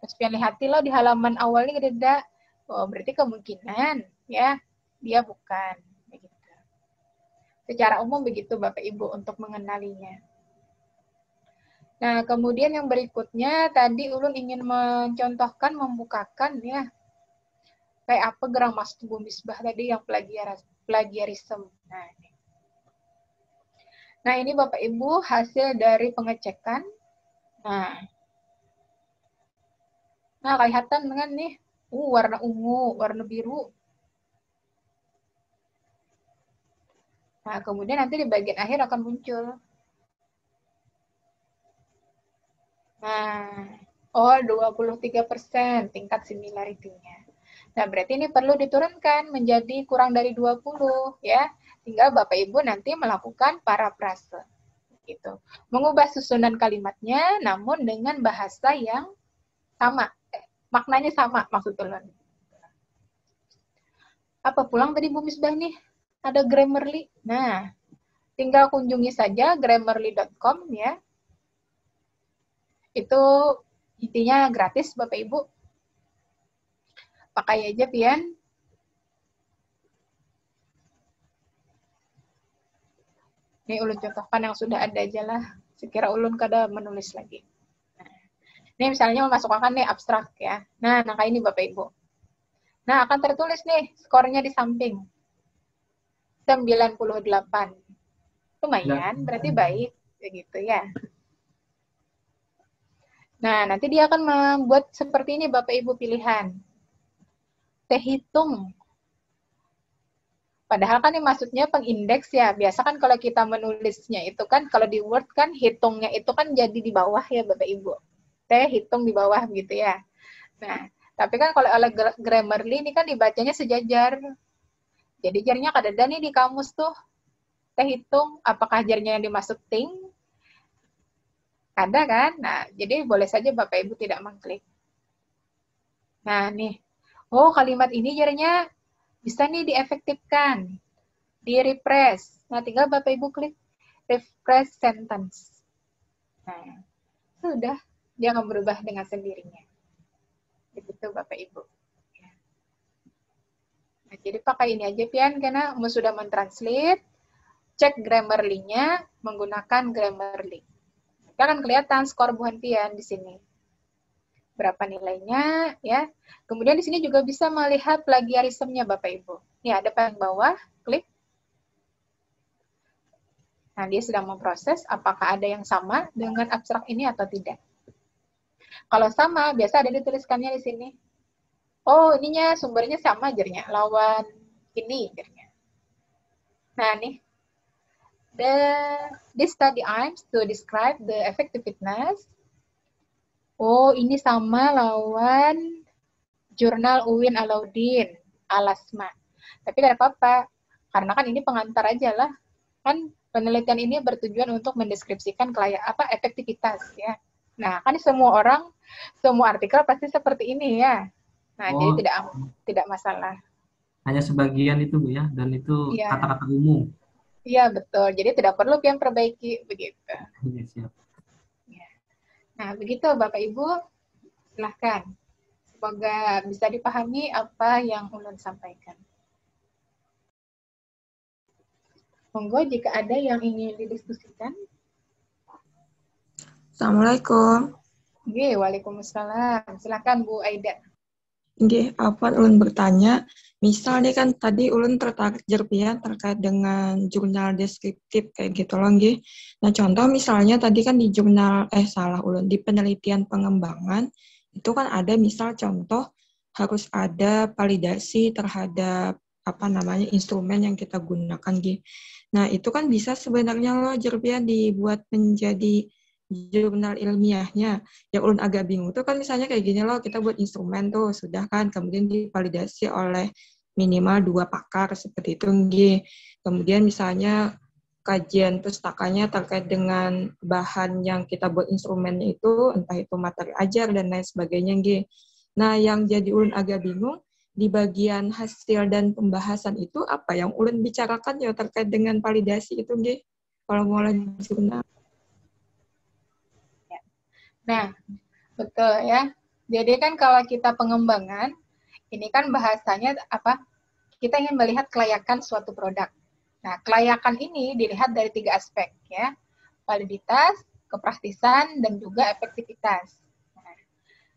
terus pian lihat lo di halaman awalnya ada, oh, berarti kemungkinan ya dia bukan. Begitu. Secara umum begitu Bapak Ibu untuk mengenalinya. Nah, kemudian yang berikutnya, tadi ulun ingin mencontohkan, membukakan ya, kayak apa gerang maksud Bu Misbah tadi yang plagiarisme. Nah, ini Bapak Ibu hasil dari pengecekan. Nah, kelihatan dengan nih, warna ungu, warna biru. Nah, kemudian nanti di bagian akhir akan muncul. Nah, 23% tingkat similarity-nya. Nah, berarti ini perlu diturunkan menjadi kurang dari 20 ya. Tinggal Bapak Ibu nanti melakukan parafrase. Gitu. Mengubah susunan kalimatnya namun dengan bahasa yang sama. Maknanya sama maksud ulun. Apa pulang tadi Bu Misbah nih? Ada Grammarly. Nah, tinggal kunjungi saja grammarly.com ya. Itu intinya gratis Bapak Ibu. Pakai aja pian. Ini ulun contohkan yang sudah ada aja lah. Sekira ulun kada menulis lagi. Nah, ini misalnya memasukkan nih abstrak ya. Nah, kayak ini Bapak Ibu. Nah, akan tertulis nih skornya di samping. 98. Lumayan, berarti baik. Begitu ya. Nah, nanti dia akan membuat seperti ini Bapak Ibu pilihan. Hitung. Padahal kan ini maksudnya pengindeks ya. Biasa kan kalau kita menulisnya itu kan, kalau di Word kan hitungnya itu kan jadi di bawah ya Bapak Ibu. Hitung di bawah gitu ya. Nah, tapi kan kalau oleh Grammarly ini kan dibacanya sejajar. Jadi jarnya kadada nih di kamus tuh. Hitung, apakah jarnya yang dimaksud ting? Ada kan? Nah, jadi boleh saja Bapak Ibu tidak mengklik. Nah, nih. Oh, kalimat ini jarnya bisa nih diefektifkan. Di-refresh. Nah, tinggal Bapak Ibu klik refresh sentence. Nah, sudah. Dia akan berubah dengan sendirinya. Begitu Bapak Ibu. Nah, jadi pakai ini aja pian, karena sudah mentranslate. Cek Grammarly-nya menggunakan Grammarly. Akan kelihatan skor buhan pian di sini. Berapa nilainya ya. Kemudian di sini juga bisa melihat plagiarisme-nya Bapak Ibu. Ini ada paling bawah, klik. Nah, dia sedang memproses apakah ada yang sama dengan abstrak ini atau tidak. Kalau sama, biasa ada dituliskannya di sini. Oh, ininya sumbernya sama ajarnya, lawan ini ajarnya. Nah, nih. This study aims to describe the effectiveness. Oh, ini sama lawan jurnal UIN Alauddin, Alasma. Tapi tidak apa-apa, karena kan ini pengantar aja lah. Kan penelitian ini bertujuan untuk mendeskripsikan efektivitas ya. Nah, kan semua orang, semua artikel pasti seperti ini ya. Nah, jadi tidak masalah. Hanya sebagian itu Bu ya, dan itu Iya. kata-kata umum. Iya, betul. Jadi tidak perlu yang perbaiki begitu. Iya, siap. Ya. Nah, begitu Bapak Ibu, silahkan. Semoga bisa dipahami apa yang ulun sampaikan. Monggo jika ada yang ingin didiskusikan. Assalamualaikum. Oke, waalaikumsalam. Silakan Bu Aida. Oke, apa ulun bertanya, misalnya kan tadi ulun tertarik ya terkait dengan jurnal deskriptif kayak gitu loh, nggih. Nah, contoh misalnya tadi kan di jurnal ulun di penelitian pengembangan itu kan ada misal contoh harus ada validasi terhadap instrumen yang kita gunakan gitu. Nah, itu kan bisa sebenarnya loh Jerbian dibuat menjadi jurnal ilmiahnya. Yang ulun agak bingung tuh kan misalnya kayak gini loh, kita buat instrumen tuh sudah kan, kemudian divalidasi oleh minimal 2 pakar seperti itu nggih. Kemudian misalnya kajian pustakanya terkait dengan bahan yang kita buat instrumennya itu, entah itu materi ajar dan lain sebagainya nggih. Nah, yang jadi ulun agak bingung, di bagian hasil dan pembahasan itu apa yang ulun bicarakan ya terkait dengan validasi itu nggih, kalau mau jurnal. Nah, betul ya. Jadi kan kalau kita pengembangan, ini kan bahasanya apa? Kita ingin melihat kelayakan suatu produk. Nah, kelayakan ini dilihat dari 3 aspek ya. Validitas, kepraktisan, dan juga efektivitas. Nah,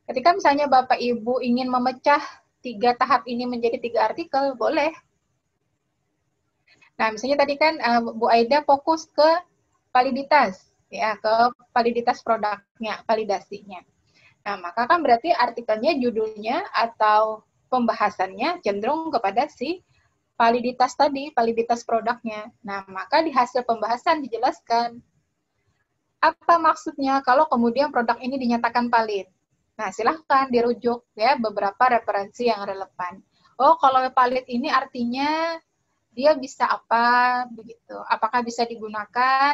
ketika misalnya Bapak Ibu ingin memecah 3 tahap ini menjadi 3 artikel, boleh. Nah, misalnya tadi kan Bu Aida fokus ke validitas, ya, ke validitas produknya, validasinya. Nah, maka kan berarti artikelnya, judulnya, atau pembahasannya cenderung kepada si validitas tadi, validitas produknya. Nah, maka di hasil pembahasan dijelaskan apa maksudnya kalau kemudian produk ini dinyatakan valid. Nah, silahkan dirujuk ya beberapa referensi yang relevan. Oh, kalau valid ini artinya dia bisa apa begitu? Apakah bisa digunakan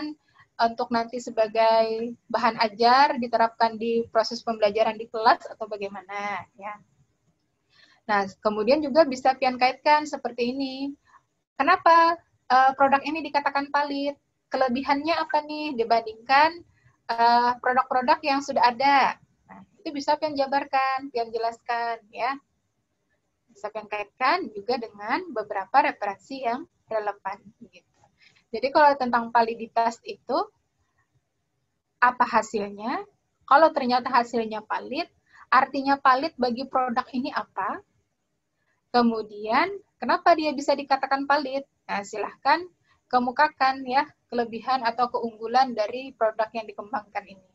untuk nanti sebagai bahan ajar diterapkan di proses pembelajaran di kelas atau bagaimana ya? Nah, kemudian juga bisa pian kaitkan seperti ini. Kenapa produk ini dikatakan valid? Kelebihannya apa nih dibandingkan produk-produk yang sudah ada? Nah, itu bisa pian jabarkan, pian jelaskan ya. Bisa pian kaitkan juga dengan beberapa referensi yang relevan. Gitu. Jadi kalau tentang validitas itu, apa hasilnya? Kalau ternyata hasilnya valid, artinya valid bagi produk ini apa? Kemudian, kenapa dia bisa dikatakan valid? Nah, silahkan kemukakan ya kelebihan atau keunggulan dari produk yang dikembangkan ini.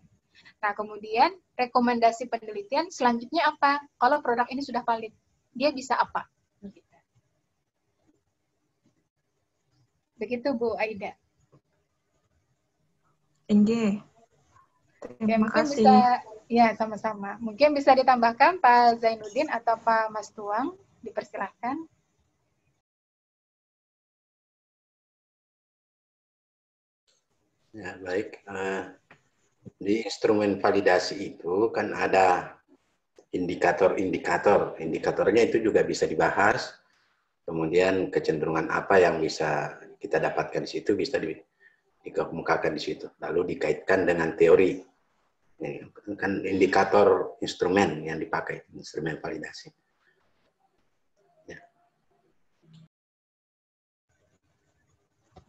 Nah, kemudian rekomendasi penelitian selanjutnya apa? Kalau produk ini sudah valid, dia bisa apa? Begitu Bu Aida. Oke. Terima kasih. Bisa, ya sama-sama. Mungkin bisa ditambahkan Pak Zainuddin atau Pak Mas Tuang. Dipersilahkan. Ya, baik. Di instrumen validasi itu kan ada indikator-indikator. Indikatornya itu juga bisa dibahas. Kemudian kecenderungan apa yang bisa kita dapatkan di situ bisa dikemukakan di situ. Lalu dikaitkan dengan teori. Ini kan indikator instrumen yang dipakai, instrumen validasi.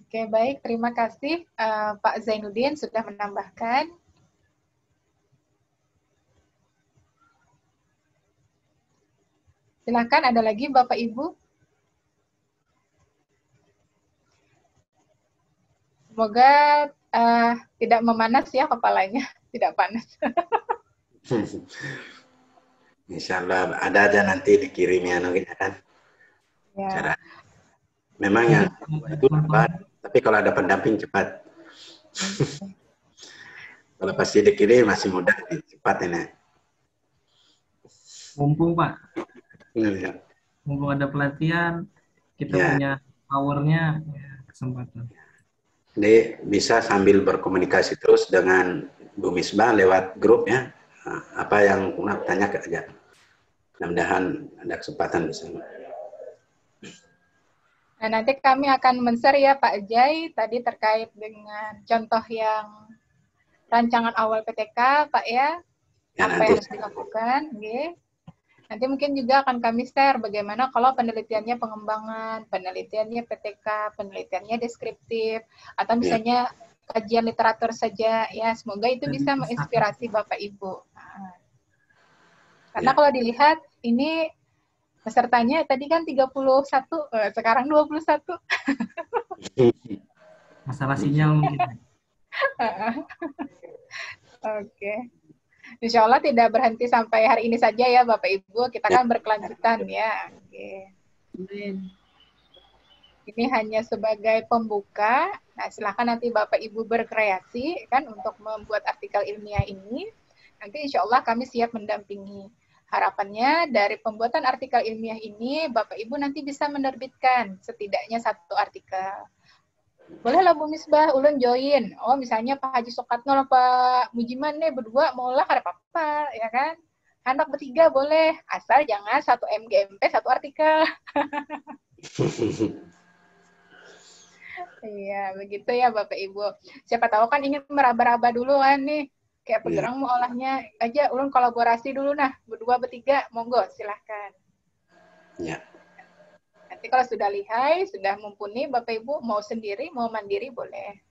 Oke, baik. Terima kasih Pak Zainuddin sudah menambahkan. Silakan, ada lagi Bapak Ibu. Semoga tidak memanas ya kepalanya, tidak panas. Insya Allah ada aja nanti dikirimnya kan. Ya. Cara. Memang yang itu cepat, tapi kalau ada pendamping cepat. Kalau pasti dikirim masih mudah, cepat ini. Mumpung Pak, Ya. mumpung ada pelatihan, kita punya powernya, ya, kesempatan. Jadi bisa sambil berkomunikasi terus dengan Bu Misbah lewat grup ya. Nah, apa yang Unap tanya aja. Mudah-mudahan ada kesempatan di sana. Nah, nanti kami akan men-share ya Pak Jai tadi terkait dengan contoh yang rancangan awal PTK, Pak ya. Apa yang harus dilakukan, okay. Nanti mungkin juga akan kami share bagaimana kalau penelitiannya pengembangan, penelitiannya PTK, penelitiannya deskriptif, atau misalnya kajian literatur saja, ya semoga itu bisa menginspirasi Bapak Ibu. Nah, karena kalau dilihat ini pesertanya tadi kan 31, sekarang 21. Masalah sinyal mungkin. Oke. Insya Allah tidak berhenti sampai hari ini saja ya Bapak Ibu, kita kan berkelanjutan ya. Oke. Ini hanya sebagai pembuka. Nah, silakan nanti Bapak Ibu berkreasi kan untuk membuat artikel ilmiah ini. Nanti insya Allah kami siap mendampingi. Harapannya dari pembuatan artikel ilmiah ini, Bapak Ibu nanti bisa menerbitkan setidaknya 1 artikel. Boleh lah Bu Misbah, ulun join. Oh misalnya Pak Haji Sokatno lah Pak Mujiman nih berdua mau lah ada apa-apa, ya kan? Anak bertiga boleh, asal jangan 1 MGMP 1 artikel. Iya, begitu ya Bapak Ibu. Siapa tahu kan ingin meraba-raba dulu kan nih. Kayak pegerang mau olahnya aja, ulun kolaborasi dulu nah, berdua bertiga, monggo silahkan. Ya. Nanti kalau sudah lihai, sudah mumpuni, Bapak Ibu mau sendiri, mau mandiri boleh.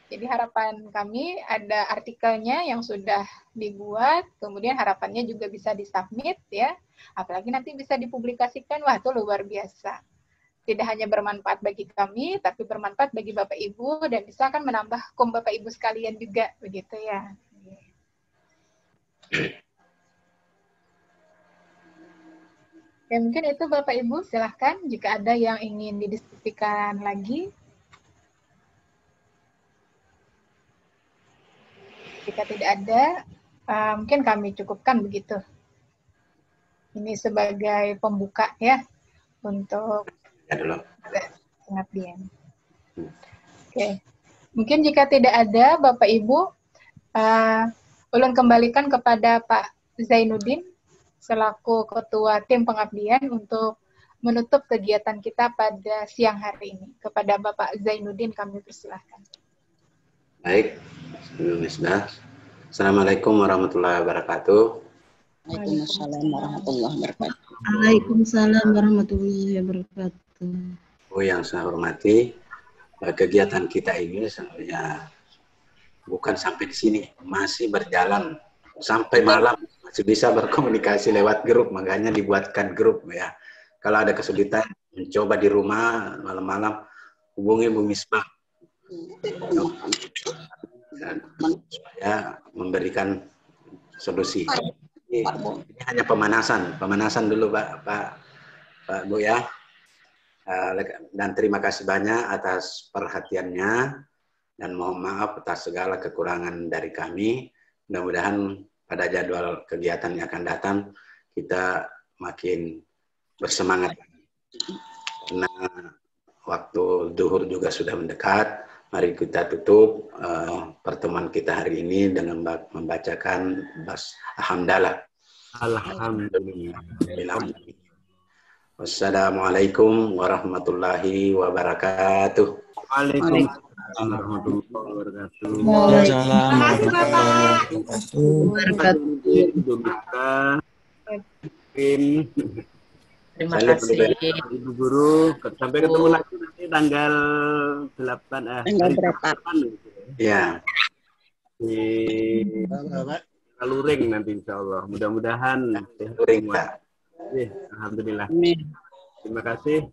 Jadi harapan kami ada artikelnya yang sudah dibuat, kemudian harapannya juga bisa disubmit ya, apalagi nanti bisa dipublikasikan, wah itu luar biasa. Tidak hanya bermanfaat bagi kami, tapi bermanfaat bagi Bapak Ibu, dan bisa akan menambah kom Bapak Ibu sekalian juga, begitu ya. Ya mungkin itu Bapak Ibu, silahkan jika ada yang ingin didiskusikan lagi. Jika tidak ada, mungkin kami cukupkan begitu. Ini sebagai pembuka ya, untuk pengabdian. Oke. Mungkin jika tidak ada Bapak Ibu, ulun kembalikan kepada Pak Zainuddin selaku Ketua Tim Pengabdian untuk menutup kegiatan kita pada siang hari ini. Kepada Bapak Zainuddin kami persilahkan. Baik, Assalamualaikum warahmatullahi wabarakatuh. Waalaikumsalam warahmatullahi wabarakatuh. Waalaikumsalam warahmatullahi wabarakatuh. Yang saya hormati, kegiatan kita ini ya bukan sampai di sini, masih berjalan sampai malam, masih bisa berkomunikasi lewat grup, makanya dibuatkan grup ya. Kalau ada kesulitan, mencoba di rumah malam-malam, hubungi Bu Misbah supaya memberikan solusi. Ini hanya pemanasan dulu Pak Bu ya. Dan terima kasih banyak atas perhatiannya dan mohon maaf atas segala kekurangan dari kami. Mudah-mudahan pada jadwal kegiatan yang akan datang kita makin bersemangat. Karena waktu zuhur juga sudah mendekat. Mari kita tutup pertemuan kita hari ini dengan membacakan Alhamdulillah. Alhamdulillah. Wassalamualaikum warahmatullahi wabarakatuh. Waalaikumsalam warahmatullahi wabarakatuh. Terima kasih Ibu Guru. Sampai ketemu lagi nanti tanggal 8. Tanggal berapa? Ya. Di Luring nanti insya Allah. Mudah-mudahan Luring, Pak. Alhamdulillah. Terima kasih.